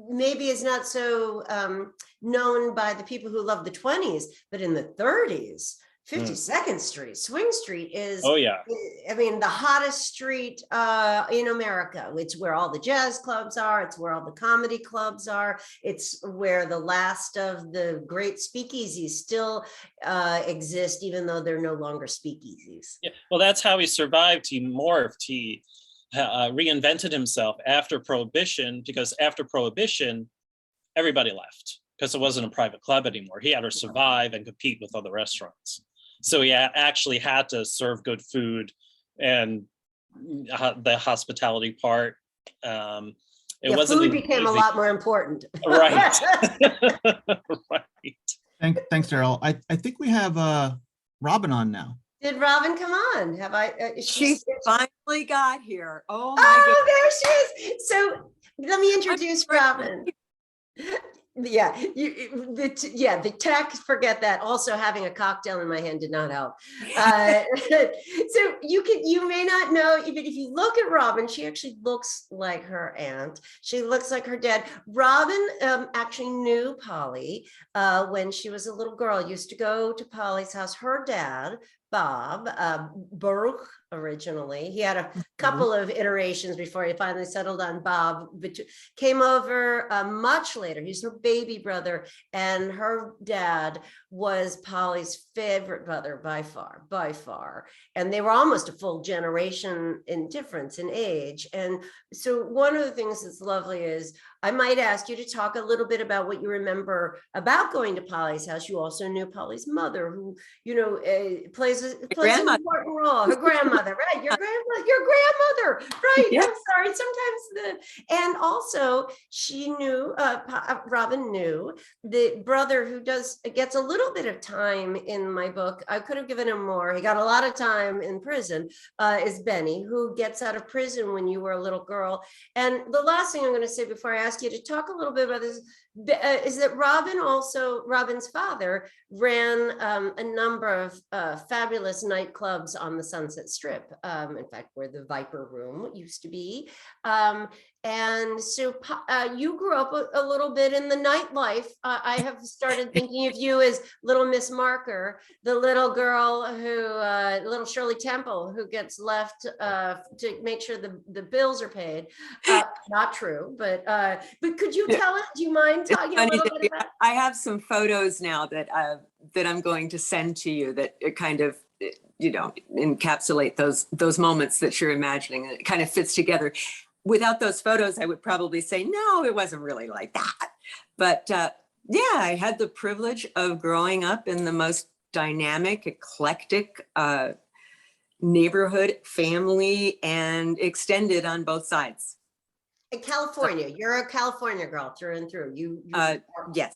maybe is not so known by the people who love the 20s, but in the 30s. 52nd Street, Swing Street is, I mean, the hottest street in America. It's where all the jazz clubs are. It's where all the comedy clubs are. It's where the last of the great speakeasies still exist, even though they're no longer speakeasies. Yeah, well, that's how he survived. He morphed. He reinvented himself after Prohibition, because after Prohibition, everybody left because it wasn't a private club anymore. He had to survive and compete with other restaurants. So he actually had to serve good food and the hospitality part. It wasn't food became a lot more important. Right. Right. Thanks, Errol. I think we have Robin on now. Did Robin come on? Have I? She finally got here. Oh my goodness. There she is. So let me introduce Robin. Yeah, the tech, forget that. Also, having a cocktail in my hand did not help. So you may not know, even if you look at Robin, she actually looks like her aunt. She looks like her dad. Robin actually knew Polly when she was a little girl, used to go to Polly's house. Her dad, Bob, Baruch originally. He had a couple of iterations before he finally settled on Bob, but came over much later. He's her baby brother, and her dad was Polly's favorite brother by far. And they were almost a full generation in difference in age. And so one of the things that's lovely is I might ask you to talk a little bit about what you remember about going to Polly's house. You also knew Polly's mother, who, you know, plays an important role. Her grandmother, right? Your grandmother, right? Yes. I'm sorry. Sometimes and also she knew, Robin knew the brother who gets a little bit of time in my book. I could have given him more. He got a lot of time in prison. Is Benny, who gets out of prison when you were a little girl. And the last thing I'm going to say before I ask you to talk a little bit about this is that Robin's father ran a number of fabulous nightclubs on the Sunset Strip. In fact, where the Viper Room used to be. And so you grew up a little bit in the nightlife. I have started thinking of you as little Miss Marker, the little girl who, little Shirley Temple, who gets left to make sure the bills are paid. Not true, but could you tell us, do you mind talking a little bit about? I have some photos now that I'm going to send to you that kind of, you know, encapsulate those moments that you're imagining, and it kind of fits together. Without those photos, I would probably say, no, it wasn't really like that. But yeah, I had the privilege of growing up in the most dynamic, eclectic neighborhood, family, and extended on both sides. In California, you're a California girl through and through. Yes.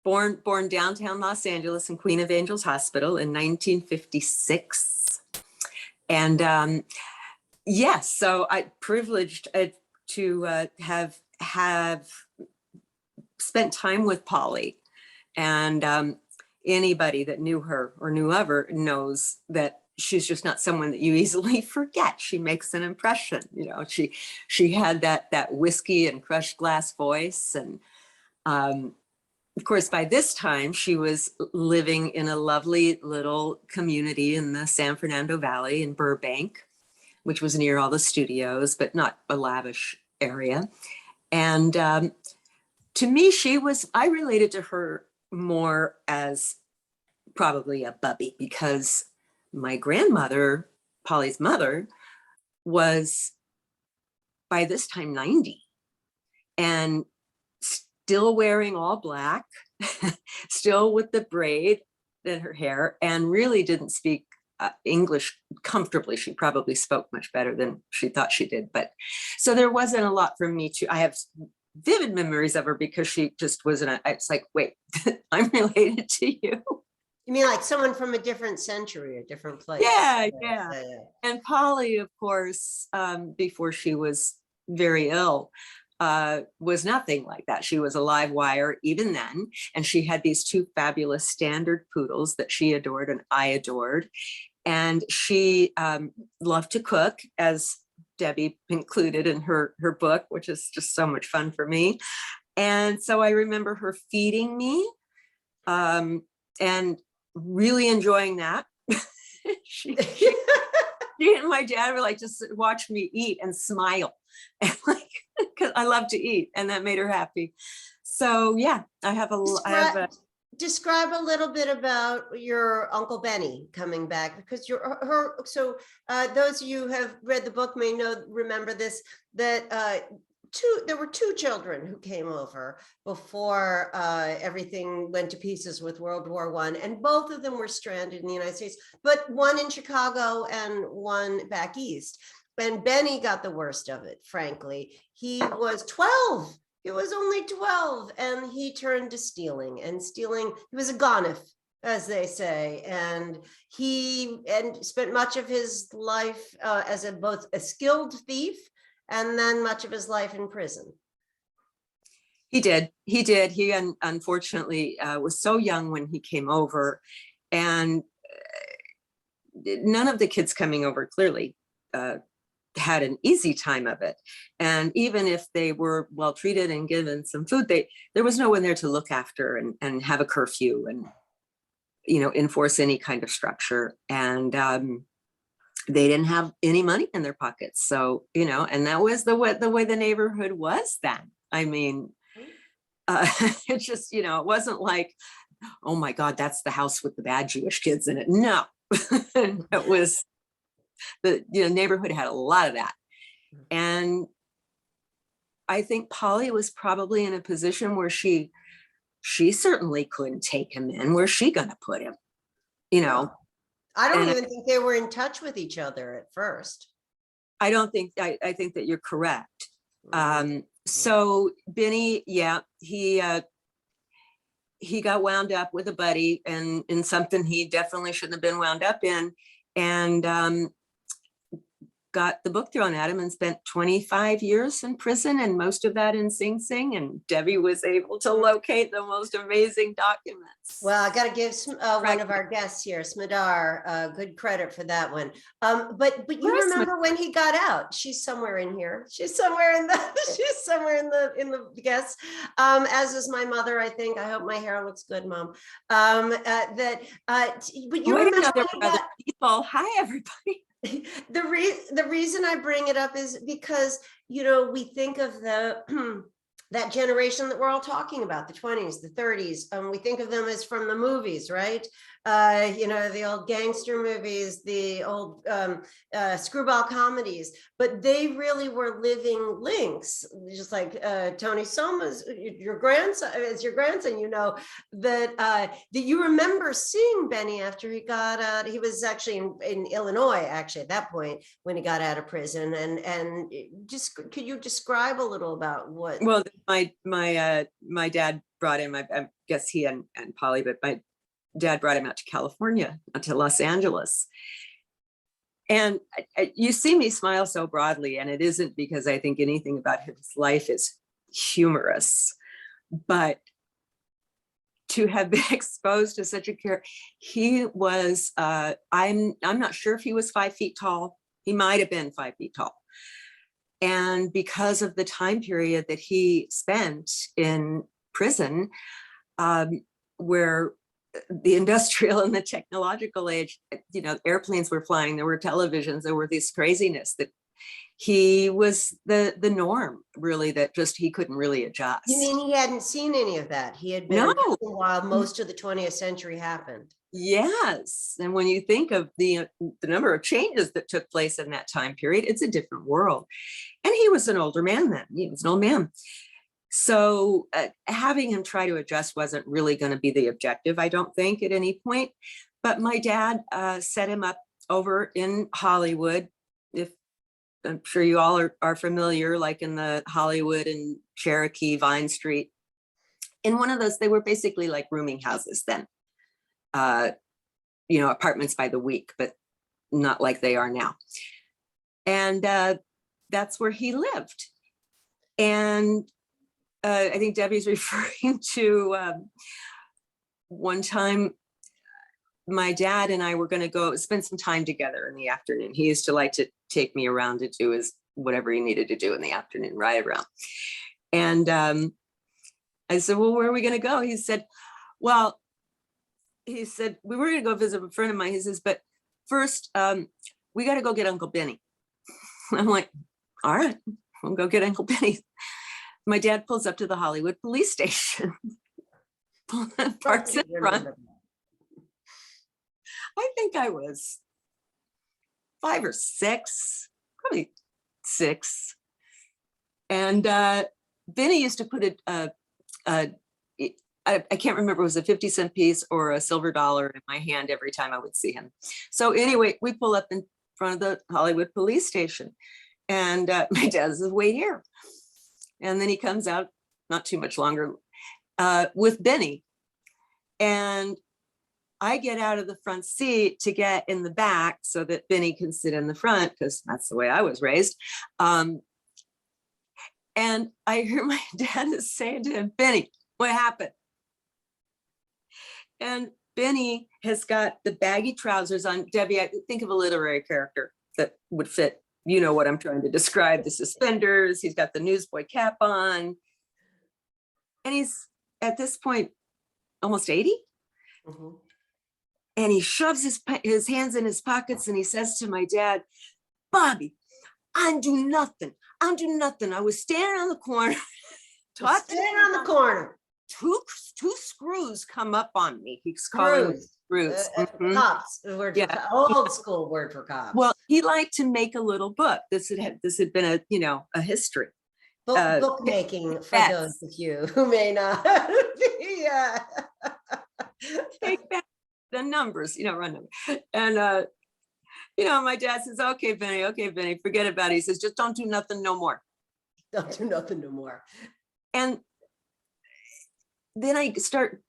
Born downtown Los Angeles in Queen of Angels Hospital in 1956. And yes, so I privileged to have spent time with Polly, and anybody that knew her or knew of her knows that she's just not someone that you easily forget. She makes an impression. You know, she had that whiskey and crushed glass voice, and of course, by this time, she was living in a lovely little community in the San Fernando Valley in Burbank, which was near all the studios, but not a lavish area. And to me, I related to her more as probably a bubby, because my grandmother, Polly's mother, was by this time 90 and still wearing all black, still with the braid in her hair, and really didn't speak English comfortably. She probably spoke much better than she thought she did. But so there wasn't a lot for me I have vivid memories of her because she just wasn't, it's like, wait, I'm related to you. You mean like someone from a different century, a different place? Yeah. And Polly, of course, before she was very ill, was nothing like that. She was a live wire even then. And she had these two fabulous standard poodles that she adored and I adored. And she loved to cook, as Debbie included in her book, which is just so much fun for me. And so I remember her feeding me and really enjoying that. she and my dad were like, just watch me eat and smile. And like, because I love to eat, and that made her happy. So yeah, Describe a little bit about your Uncle Benny coming back, because those of you who have read the book may remember this, that there were two children who came over before everything went to pieces with World War I, and both of them were stranded in the United States, but one in Chicago and one back east. And Benny got the worst of it, frankly. He was 12. He was only 12, and he turned to stealing. He was a gonif, as they say, and he spent much of his life as both a skilled thief and then much of his life in prison. He did. He unfortunately was so young when he came over, and none of the kids coming over clearly had an easy time of it. And even if they were well treated and given some food, there was no one there to look after and have a curfew. enforce any kind of structure. And they didn't have any money in their pockets. So, and that was the way the neighborhood was then. I mean, it just, it wasn't like, oh my God, that's the house with the bad Jewish kids in it. No, it was the neighborhood had a lot of that. And I think Polly was probably in a position where she certainly couldn't take him in. Where's she going to put him? I don't even think they were in touch with each other at first. I don't think, I think that you're correct. So Benny, he got wound up with a buddy and in something he definitely shouldn't have been wound up in, and got the book thrown at him and spent 25 years in prison, and most of that in Sing Sing. And Debbie was able to locate the most amazing documents. Well, I got to give one of our guests here, Smadar, good credit for that one. But you remember when he got out? She's somewhere in here. She's somewhere in the guests. As is my mother, I think. I hope my hair looks good, Mom. But you remember when he got... people. Hi, everybody. The reason I bring it up is because, we think of that generation that we're all talking about, the 20s, the 30s. We think of them as from the movies, right? The old gangster movies, the old screwball comedies, but they really were living links, just like Tony Soma's, your grandson, that you remember seeing Benny after he got out. He was actually in Illinois, actually, at that point when he got out of prison. And just, could you describe a little about what? Well, my dad brought him, I guess he and Polly, but my dad brought him out to California, to Los Angeles. And you see me smile so broadly, and it isn't because I think anything about his life is humorous, but to have been exposed to such a character, he was, I'm not sure if he was 5 feet tall. He might have been 5 feet tall. And because of the time period that he spent in prison, where the industrial and the technological age, airplanes were flying, there were televisions, there were this craziness, that he was the norm, really, that just he couldn't really adjust. You mean he hadn't seen any of that? He had been while most of the 20th century happened. Yes. And when you think of the number of changes that took place in that time period, it's a different world. And he was an older man then. He was an old man. So having him try to adjust wasn't really going to be the objective, I don't think, at any point. But my dad set him up over in Hollywood. If I'm sure you all are familiar, like in the Hollywood and Cherokee, Vine Street. In one of those, they were basically like rooming houses then. Apartments by the week, but not like they are now. And that's where he lived. And I think Debbie's referring to one time my dad and I were going to go spend some time together in the afternoon. He used to like to take me around to do whatever he needed to do in the afternoon, ride around. And I said, well, where are we going to go? He said, we were going to go visit a friend of mine. He says, but first, we got to go get Uncle Benny. I'm like, all right, we'll go get Uncle Benny. My dad pulls up to the Hollywood police station, parks in front. I think I was 5 or 6, probably 6. And Benny used to put I can't remember, it was a 50-cent piece or a silver dollar in my hand every time I would see him. So anyway, we pull up in front of the Hollywood police station, and my dad says, wait here. And then he comes out, not too much longer, with Benny. And I get out of the front seat to get in the back so that Benny can sit in the front, because that's the way I was raised. And I hear my dad is saying to him, Benny, what happened? And Benny has got the baggy trousers on. Debbie, I think of a literary character that would fit. You know what I'm trying to describe, the suspenders. He's got the newsboy cap on. And he's, at this point, almost 80. Mm-hmm. And he shoves his hands in his pockets and he says to my dad, Bobby, I do nothing. I do nothing. I was standing on the corner. Standing on the corner. Two screws come up on me. He's calling them screws. Mhm. Cops, the word Yeah. old school word for cops. Well, he liked to make a little book. This had been a history. Bookmaking for Yes. those of you who may not be. Take back the numbers, run them. And my dad says, okay, Benny, forget about it. He says, just don't do nothing no more. Don't do nothing no more. And then I start,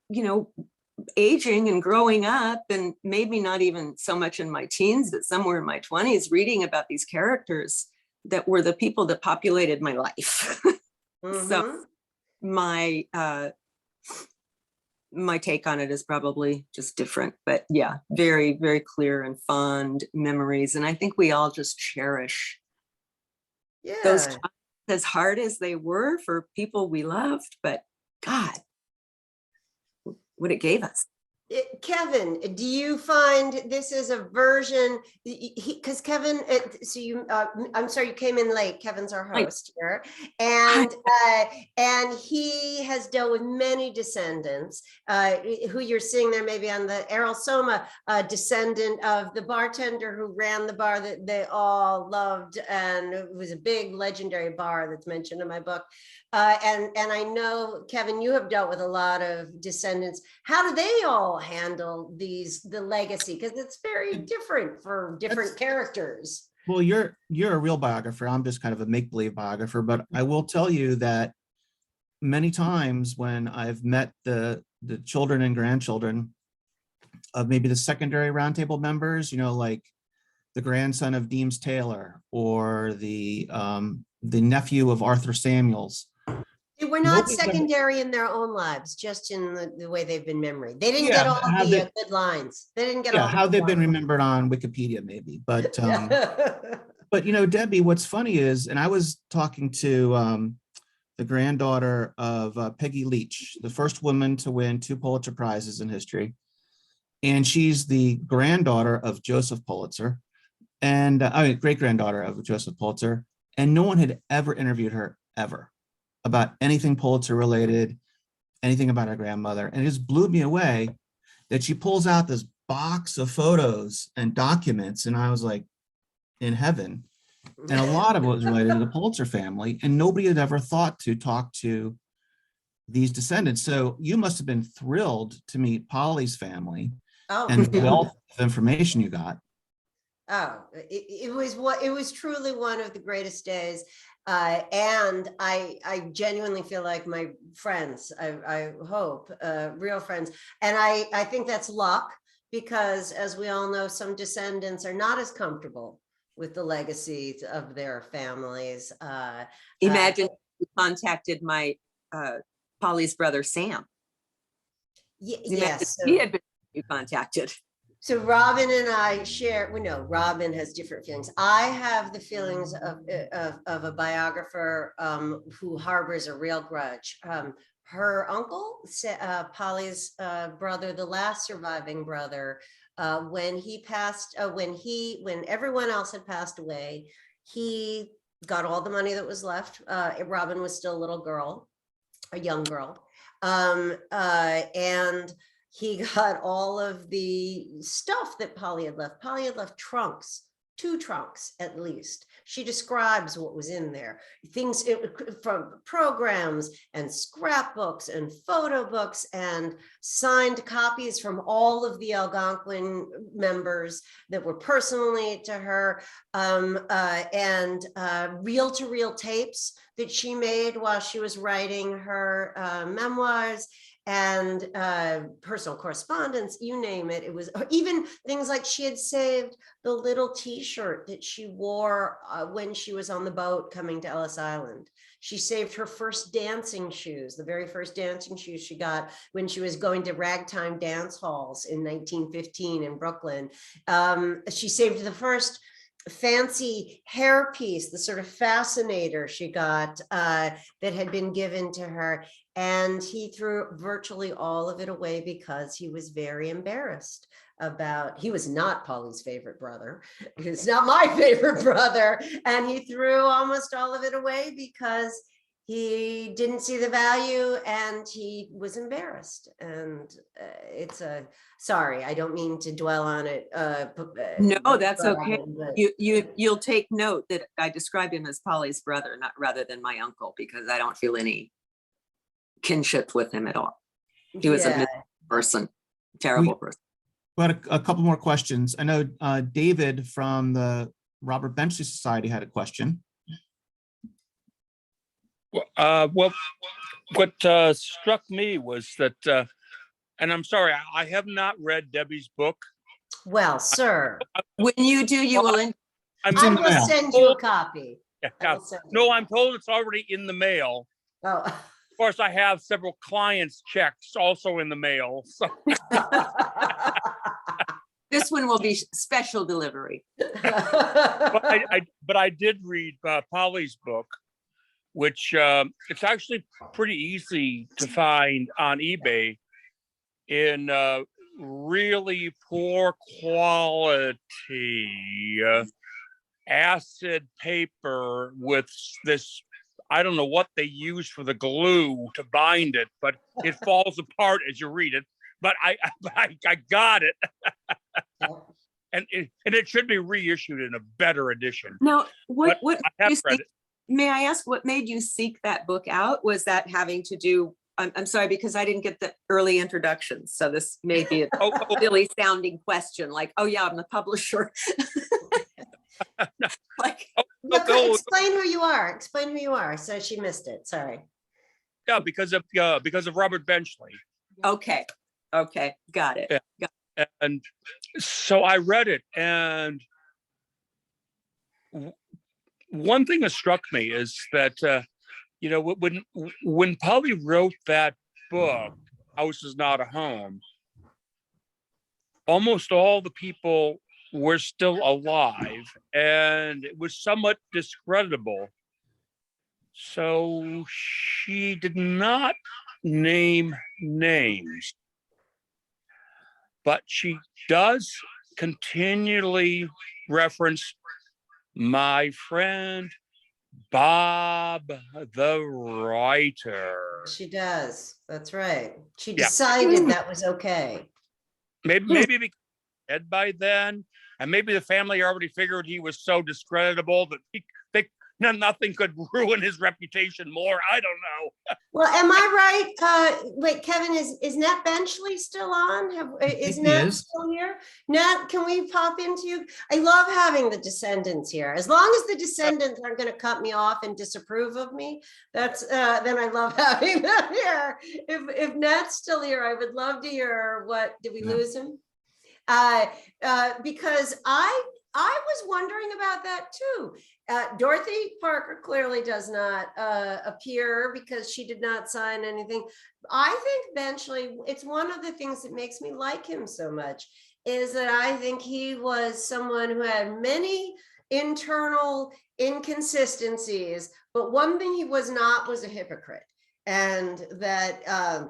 aging and growing up, and maybe not even so much in my teens, but somewhere in my 20s, reading about these characters that were the people that populated my life. So my take on it is probably just different, but yeah, very, very clear and fond memories. And I think we all just cherish those times, as hard as they were for people we loved, but God, what it gave us. Kevin, do you find this is a version, because Kevin, I'm sorry, you came in late. Kevin's our host here. And he has dealt with many descendants, who you're seeing there maybe on the Errol Soma, descendant of the bartender who ran the bar that they all loved. And it was a big legendary bar that's mentioned in my book. And I know, Kevin, you have dealt with a lot of descendants. How do they all handle the legacy? Because it's very different for different characters. Well, you're a real biographer. I'm just kind of a make-believe biographer, but I will tell you that many times when I've met the children and grandchildren of maybe the secondary roundtable members, like the grandson of Deems Taylor or the nephew of Arthur Samuels. They were not secondary in their own lives, just in the way they've been remembered. They didn't get all of the good lines. They didn't get all how they've been remembered on Wikipedia, maybe. But but Debbie, what's funny is, and I was talking to the granddaughter of Peggy Leach, the first woman to win 2 Pulitzer Prizes in history, and she's the granddaughter of Joseph Pulitzer, and great granddaughter of Joseph Pulitzer, and no one had ever interviewed her ever about anything Pulitzer related, anything about her grandmother. And it just blew me away that she pulls out this box of photos and documents. And I was like, in heaven. And a lot of it was related to the Pulitzer family. And nobody had ever thought to talk to these descendants. So you must have been thrilled to meet Polly's family and the wealth of information you got. Oh, it was truly one of the greatest days. And I genuinely feel like my friends, I hope, real friends. And I think that's luck, because as we all know, some descendants are not as comfortable with the legacies of their families. Imagine you contacted my Polly's brother, Sam. Yes. He had been contacted. So Robin and I share, Robin has different feelings. I have the feelings of a biographer who harbors a real grudge. Her uncle, Polly's brother, the last surviving brother, when he passed, when everyone else had passed away, he got all the money that was left. Robin was still a little girl, a young girl. And he got all of the stuff that Polly had left. Polly had left trunks, 2 trunks at least. She describes what was in there. Things from programs and scrapbooks and photo books and signed copies from all of the Algonquin members that were personally to her, and reel-to-reel tapes that she made while she was writing her memoirs, and personal correspondence, you name it. It was even things like she had saved the little t-shirt that she wore when she was on the boat coming to Ellis Island. She saved her first dancing shoes, the very first dancing shoes she got when she was going to ragtime dance halls in 1915 in Brooklyn. She saved the first fancy hairpiece, the sort of fascinator she got that had been given to her. And he threw virtually all of it away because he was very embarrassed about, he was not Polly's favorite brother. He's not my favorite brother. And he threw almost all of it away because he didn't see the value and he was embarrassed. And sorry, I don't mean to dwell on it. No, that's okay. But- You'll take note that I described him as Polly's brother, not rather than my uncle, because I don't feel any kinship with him at all. He was Yeah. a person, terrible person. But a couple more questions. I know David from the Robert Benchley Society had a question. Well, what struck me was that, and I'm sorry, I have not read Debbie's book. Well, sir, When you do, you will. I in the will mail. send you a copy. I will send you No, a I'm told it's already in the mail. copy. Of course, I have several clients' checks also in the mail. So Oh. This one will be special delivery. but I did read Polly's book, which it's actually pretty easy to find on eBay in really poor quality acid paper with this, I don't know what they use for the glue to bind it, but it falls apart as you read it. But I got it. And it should be reissued in a better edition. Now, what I have read it. may I ask what made you seek that book out? Was that having to do, I'm sorry, because I didn't get the early introductions. So this may be a silly sounding question, like, oh yeah, I'm the publisher. Like, Explain who you are. Explain who you are. So she missed it. Sorry. Yeah, because of Robert Benchley. okay, got it. Yeah. And so I read it, and one thing that struck me is that when Polly wrote that book, House Is Not a Home, almost all the people were still alive, and it was somewhat discreditable. So she did not name names, but she does continually reference my friend Bob the writer. She does. That's right. She decided that was okay. Maybe because dead by then, and maybe the family already figured he was so discreditable that nothing could ruin his reputation more. I don't know. Well, am I right? Wait, Kevin, is Nat Benchley still on? Is Nat still here? Nat, can we pop into you? I love having the descendants here. As long as the descendants aren't going to cut me off and disapprove of me, that's then I love having them here. If Nat's still here, I would love to hear did we lose him? Because I was wondering about that too. Dorothy Parker clearly does not appear because she did not sign anything. I think Benchley, it's one of the things that makes me like him so much, is that I think he was someone who had many internal inconsistencies, but one thing he was not was a hypocrite. And that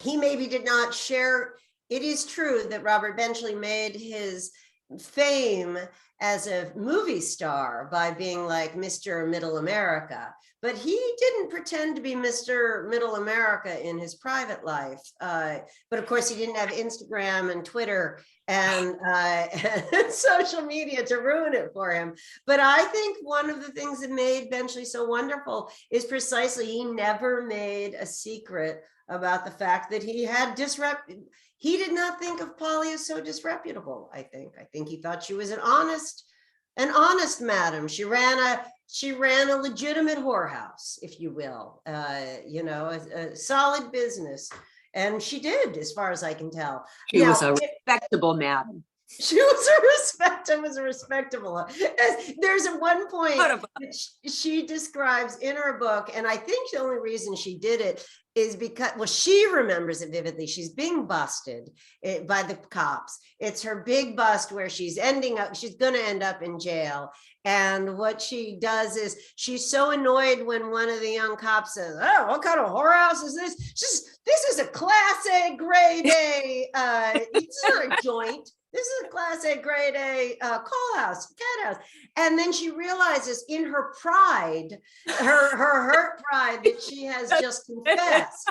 he maybe did not share. It is true that Robert Benchley made his fame as a movie star by being like Mr. Middle America, but he didn't pretend to be Mr. Middle America in his private life. But of course, he didn't have Instagram and Twitter and social media to ruin it for him. But I think one of the things that made Benchley so wonderful is precisely he never made a secret about the fact that he had he did not think of Polly as so disreputable. I think he thought she was an honest madam. She ran a legitimate whorehouse, if you will, a solid business. And she did, as far as I can tell. She was a respectable madam. She was a respectable. There's at one point she describes in her book, and I think the only reason she did it is because, well, she remembers it vividly. She's being busted by the cops. It's her big bust where she's going to end up in jail. And what she does is she's so annoyed when one of the young cops says, "Oh, what kind of whorehouse is this? This is a class A grade A. It's not a joint. This is a class A, grade A, call house, cat house. And then she realizes in her pride, her hurt pride, that she has just confessed.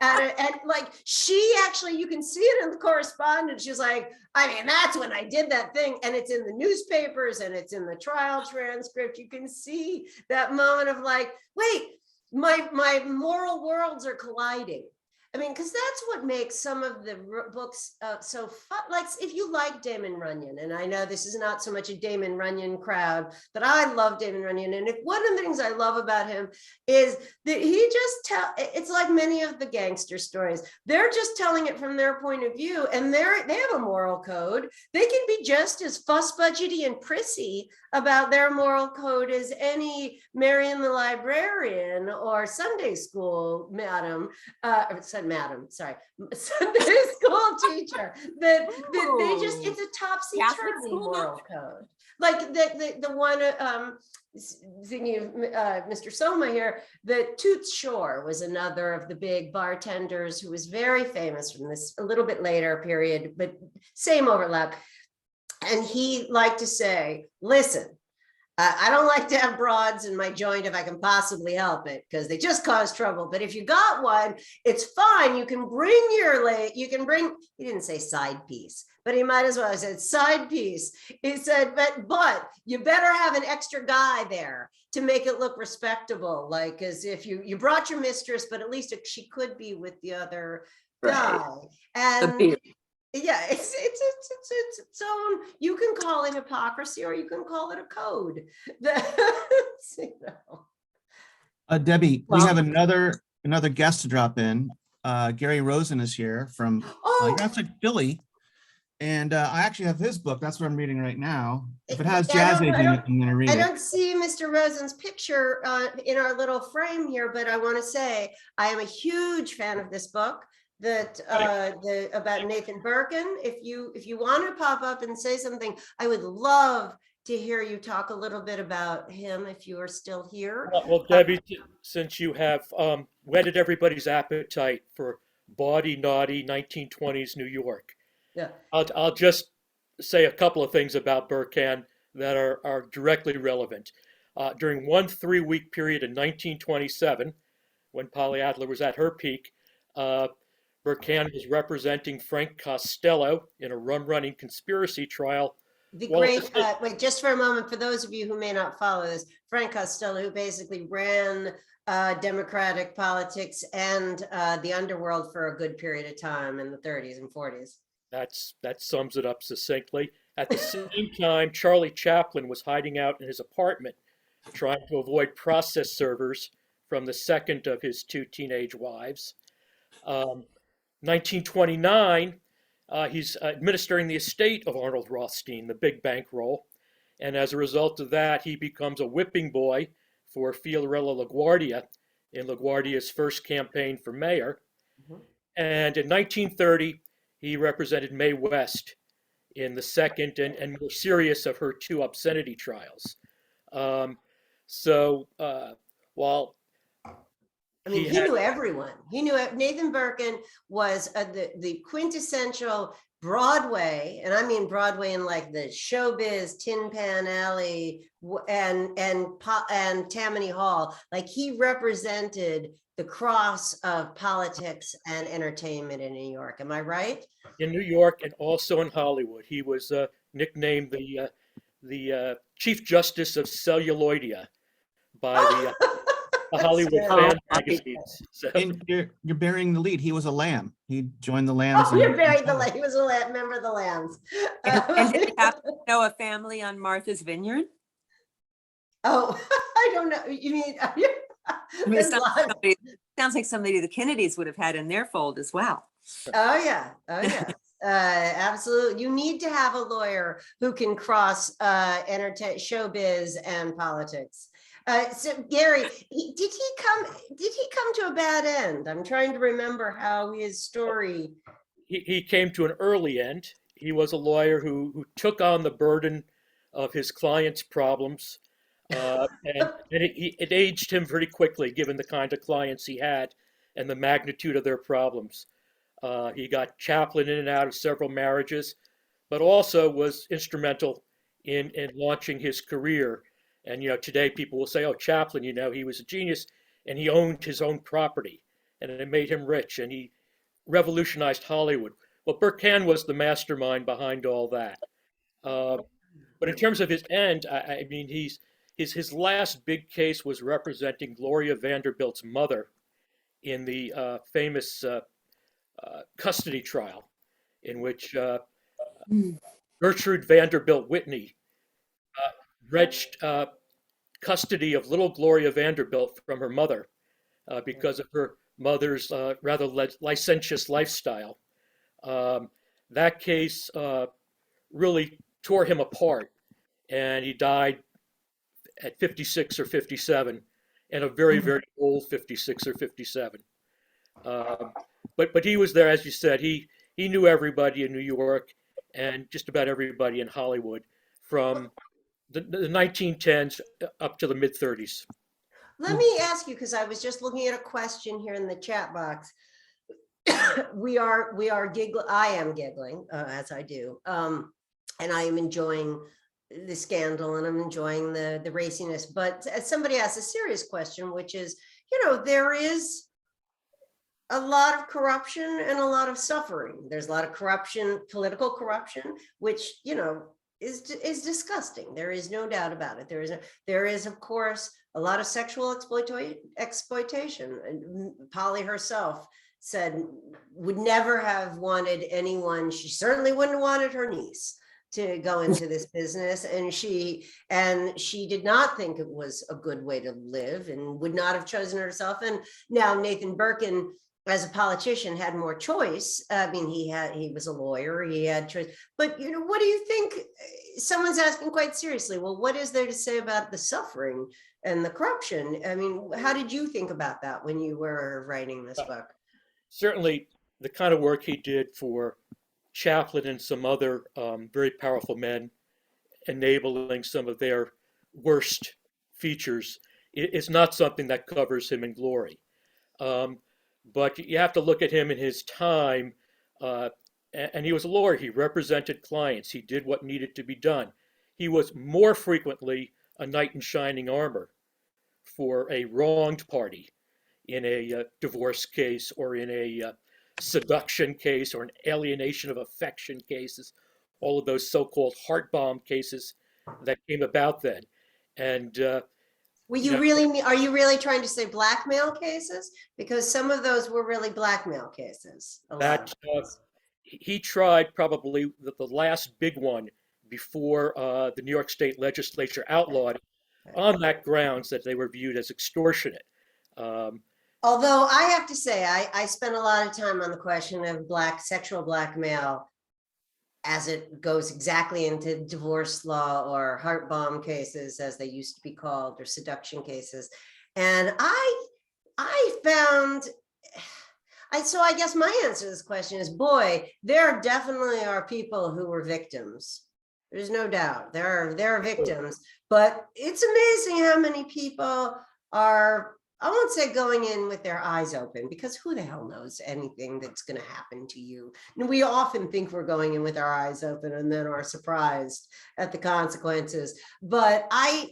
And like, she actually, you can see it in the correspondence. She's like, I mean, that's when I did that thing. And it's in the newspapers and it's in the trial transcript. You can see that moment of like, wait, my moral worlds are colliding. I mean, because that's what makes some of the books so fun. Like, if you like Damon Runyon, and I know this is not so much a Damon Runyon crowd, but I love Damon Runyon. And if one of the things I love about him is that he just it's like many of the gangster stories. They're just telling it from their point of view, and they have a moral code. They can be just as fuss budgety and prissy about their moral code as any Marion the librarian or Sunday school madam, Sunday school teacher, that they just, it's a topsy-turvy moral code. Like the one, thinking of Mr. Soma here, the Toots Shore was another of the big bartenders who was very famous from this a little bit later period, but same overlap. And he liked to say, listen, I don't like to have broads in my joint if I can possibly help it, because they just cause trouble. But if you got one, it's fine. You can bring he didn't say side piece, but he might as well have said side piece. He said, but you better have an extra guy there to make it look respectable. Like, as if you brought your mistress, but at least she could be with the other guy. And yeah, it's its own, you can call it hypocrisy or you can call it a code. Debbie, we have another guest to drop in. Gary Rosen is here from outside Philly. And I actually have his book. That's what I'm reading right now. If it has jazz age in it, I'm going to read it. I don't see Mr. Rosen's picture in our little frame here, but I want to say I am a huge fan of this book. That about Nathan Burkan. If you want to pop up and say something, I would love to hear you talk a little bit about him if you are still here. Well, Debbie, since you have whetted everybody's appetite for bawdy, naughty 1920s New York, yeah, I'll just say a couple of things about Burkan that are directly relevant. During one 3-week period in 1927, when Polly Adler was at her peak, Burkan was representing Frank Costello in a rum-running conspiracy trial. Wait, just for a moment, for those of you who may not follow this, Frank Costello, who basically ran democratic politics and the underworld for a good period of time in the 30s and 40s. That sums it up succinctly. At the same time, Charlie Chaplin was hiding out in his apartment, trying to avoid process servers from the second of his 2 teenage wives. 1929, he's administering the estate of Arnold Rothstein, the big bankroll. And as a result of that, he becomes a whipping boy for Fiorello LaGuardia in LaGuardia's first campaign for mayor. Mm-hmm. And in 1930, he represented Mae West in the second and more serious of her 2 obscenity trials. While I mean, he knew everyone. He knew Nathan Burkan was the quintessential Broadway, and I mean Broadway in like the showbiz, Tin Pan Alley, and Tammany Hall. Like, he represented the cross of politics and entertainment in New York. Am I right? In New York and also in Hollywood. He was nicknamed the Chief Justice of Celluloidia by the Hollywood fan magazines. So. And you're burying the lead. He was a lamb. He joined the Lambs. Oh, you're burying the lamb. He was a member of the Lambs. And did he happen to know a family on Martha's Vineyard? Oh, I don't know. You mean? Sounds like somebody the Kennedys would have had in their fold as well. Oh yeah. Absolutely. You need to have a lawyer who can cross showbiz and politics. So Gary, did he come to a bad end? I'm trying to remember how his story. He came to an early end. He was a lawyer who took on the burden of his clients' problems, and it aged him pretty quickly, given the kind of clients he had and the magnitude of their problems. He got Chaplin in and out of several marriages, but also was instrumental in launching his career. And, today people will say, oh, Chaplin, he was a genius and he owned his own property and it made him rich and he revolutionized Hollywood. Well, Burkan was the mastermind behind all that. But in terms of his end, I mean, his last big case was representing Gloria Vanderbilt's mother in the famous custody trial in which Gertrude Vanderbilt Whitney wrenched custody of little Gloria Vanderbilt from her mother because of her mother's rather licentious lifestyle. That case really tore him apart, and he died at 56 or 57, and a very, very old 56 or 57. But he was there, as you said. He knew everybody in New York and just about everybody in Hollywood from the 1910s up to the mid 30s. Let me ask you, because I was just looking at a question here in the chat box. we are giggling. I am giggling as I do, and I am enjoying the scandal and I'm enjoying the raciness. But somebody asked a serious question, which is, there is a lot of corruption and a lot of suffering. There's a lot of corruption, political corruption, which, is disgusting. There is no doubt about it. There is, of course, a lot of sexual exploitation. And Polly herself said would never have wanted anyone. She certainly wouldn't have wanted her niece to go into this business, and she did not think it was a good way to live and would not have chosen herself. And now Nathan Burkan, as a politician, had more choice. I mean, he was a lawyer, he had choice. But what do you think? Someone's asking quite seriously, well, what is there to say about the suffering and the corruption? I mean, how did you think about that when you were writing this book? Certainly the kind of work he did for Chaplin and some other very powerful men, enabling some of their worst features, is not something that covers him in glory. But you have to look at him in his time, and he was a lawyer. He represented clients. He did what needed to be done. He was more frequently a knight in shining armor for a wronged party in a divorce case or in a seduction case or an alienation of affection cases, all of those so-called heart bomb cases that came about then. And are you really trying to say blackmail cases? Because some of those were really blackmail cases. He tried probably the last big one before the New York State legislature outlawed it on that grounds that they were viewed as extortionate. Although I have to say, I spent a lot of time on the question of sexual blackmail as it goes exactly into divorce law or heart bomb cases, as they used to be called, or seduction cases. And so I guess my answer to this question is, boy, there definitely are people who were victims. There's no doubt there are victims, but it's amazing how many people are, I won't say going in with their eyes open, because who the hell knows anything that's going to happen to you? And we often think we're going in with our eyes open and then are surprised at the consequences. But I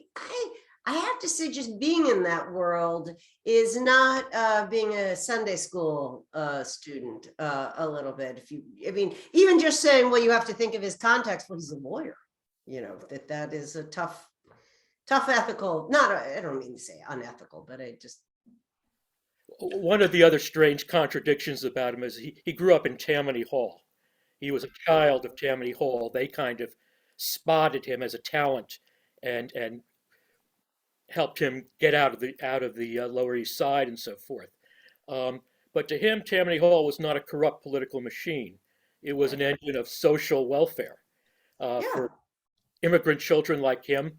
have to say, just being in that world is not being a Sunday school student a little bit. Even just saying, well, you have to think of his context. Well, he's a lawyer, that is a tough ethical, I don't mean to say unethical, but one of the other strange contradictions about him is he grew up in Tammany Hall. He was a child of Tammany Hall. They kind of spotted him as a talent and helped him get out of the Lower East Side and so forth. But to him, Tammany Hall was not a corrupt political machine. It was an engine of social welfare for immigrant children like him.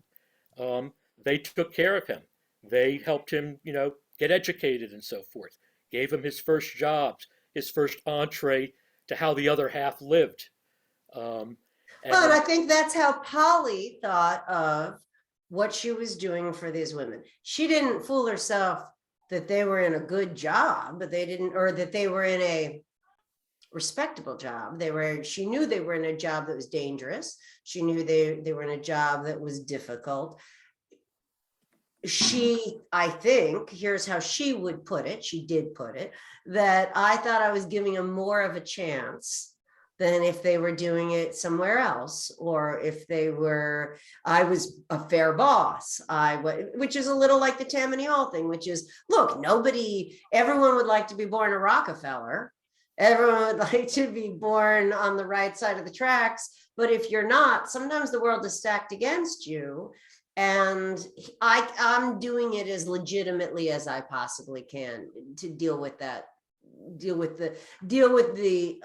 They took care of him. They helped him, get educated and so forth. Gave him his first jobs, his first entree to how the other half lived. But I think that's how Polly thought of what she was doing for these women. She didn't fool herself that they were in a good job, but they didn't, or that they were in respectable job. She knew they were in a job that was dangerous. She knew they were in a job that was difficult. I think, here's how she would put it, she did put it, that I thought I was giving them more of a chance than if they were doing it somewhere else, or if I was a fair boss, which is a little like the Tammany Hall thing, which is, look, everyone would like to be born a Rockefeller. Everyone would like to be born on the right side of the tracks. But if you're not, sometimes the world is stacked against you. And I'm doing it as legitimately as I possibly can to deal with that, deal with the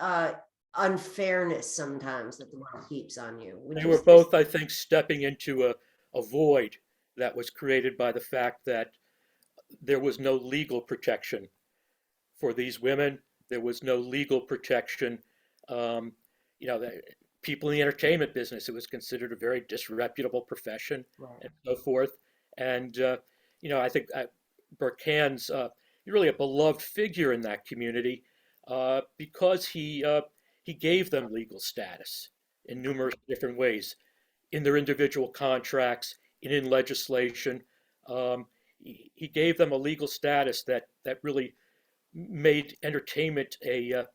unfairness sometimes that the world keeps on you. They were both, I think, stepping into a void that was created by the fact that there was no legal protection for these women. There was no legal protection. People in the entertainment business, it was considered a very disreputable profession, right, and so forth. And, I think Burkan's really a beloved figure in that community because he gave them legal status in numerous different ways, in their individual contracts, in legislation. He gave them a legal status that really made entertainment a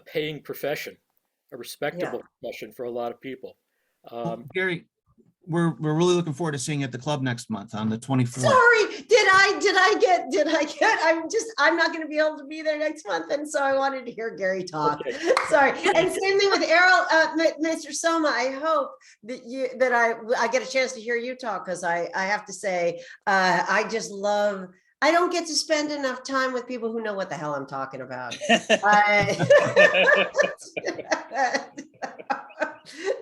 paying profession, a respectable profession for a lot of people. Gary, we're really looking forward to seeing you at the club next month on the 24th. Sorry, I'm not going to be able to be there next month, and so I wanted to hear Gary talk. Okay. Sorry. And same thing with Errol, Mr. Soma. I hope that I get a chance to hear you talk, because I have to say I don't get to spend enough time with people who know what the hell I'm talking about.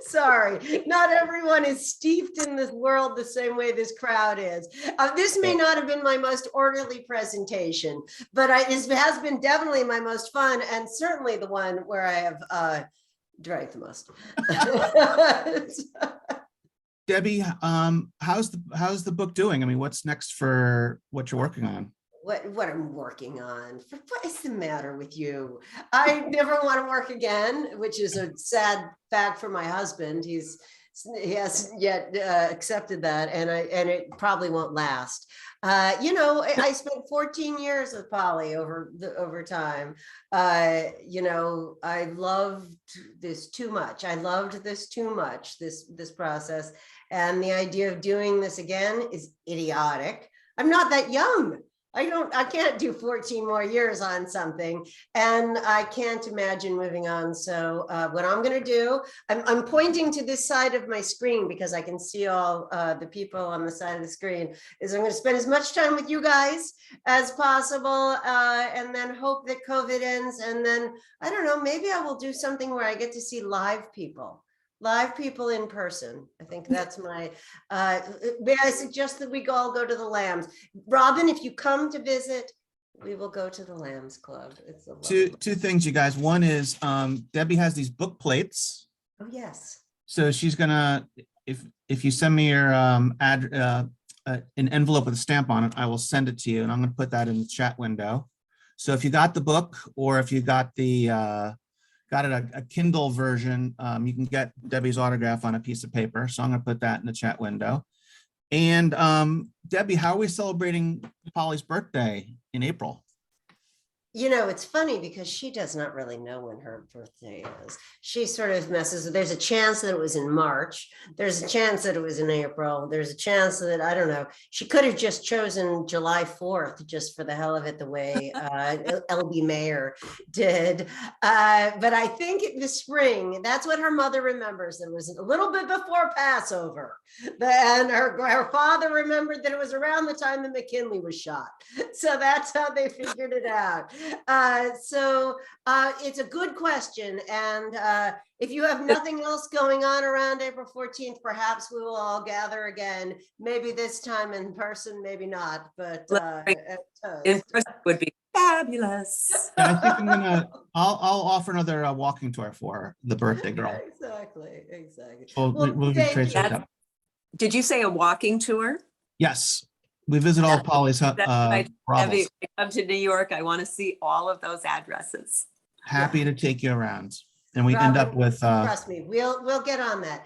Sorry, not everyone is steeped in this world the same way this crowd is. This may not have been my most orderly presentation, but it has been definitely my most fun, and certainly the one where I have drank the most. Debbie, how's the book doing? I mean, what's next for what you're working on? What I'm working on? What is the matter with you? I never want to work again, which is a sad fact for my husband. He hasn't yet accepted that, and it probably won't last. I spent 14 years with Polly over time. I loved this too much. This process, and the idea of doing this again is idiotic. I'm not that young. I can't do 14 more years on something, and I can't imagine moving on. So what I'm going to do, I'm pointing to this side of my screen because I can see all the people on the side of the screen, is I'm going to spend as much time with you guys as possible, and then hope that COVID ends. And then, I don't know, maybe I will do something where I get to see live people in person. I think that's my, may I suggest that we all go to the Lambs? Robin, if you come to visit, we will go to the Lambs Club. It's a two things, you guys. One is Debbie has these book plates. Oh, yes. So she's gonna, if you send me your an envelope with a stamp on it, I will send it to you, and I'm gonna put that in the chat window. So if you got the book, or if you got a Kindle version, you can get Debbie's autograph on a piece of paper. So I'm going to put that in the chat window. And Debbie, how are we celebrating Polly's birthday in April? It's funny because she does not really know when her birthday is. She sort of messes. There's a chance that it was in March. There's a chance that it was in April. There's a chance that, I don't know, she could have just chosen July 4th just for the hell of it, the way LB Mayer did. But I think the spring, that's what her mother remembers. It was a little bit before Passover. And her father remembered that it was around the time that McKinley was shot. So that's how they figured it out. So it's a good question. And if you have nothing else going on around April 14th, perhaps we will all gather again, maybe this time in person, maybe not, but in person would be fabulous. And I think I'll offer another walking tour for the birthday girl. Exactly. We'll did you say a walking tour? Yes. We visit all Polly's If I brothels. come to New York, I want to see all of those addresses. Happy to take you around. And we end up Robin, with, trust me, we'll get on that.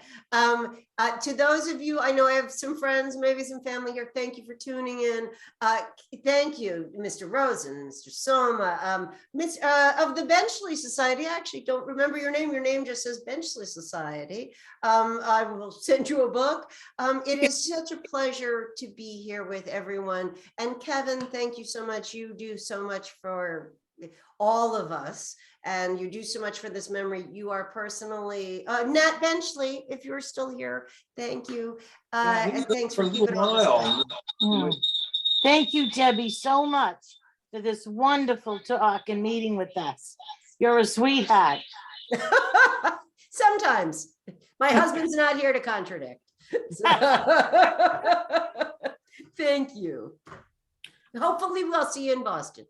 To those of you, I know I have some friends, maybe some family here. Thank you for tuning in. Thank you, Mr. Rosen, Mr. Soma, of the Benchley Society. I actually don't remember your name. Your name just says Benchley Society. I will send you a book. It is such a pleasure to be here with everyone. And Kevin, thank you so much. You do so much for all of us, and you do so much for this memory. You are personally, Nat Benchley, if you're still here, thank you. And thanks for keeping all this. Thank you, Debbie, so much for this wonderful talk and meeting with us. You're a sweetheart. Sometimes. My husband's not here to contradict. Thank you. Hopefully we'll see you in Boston.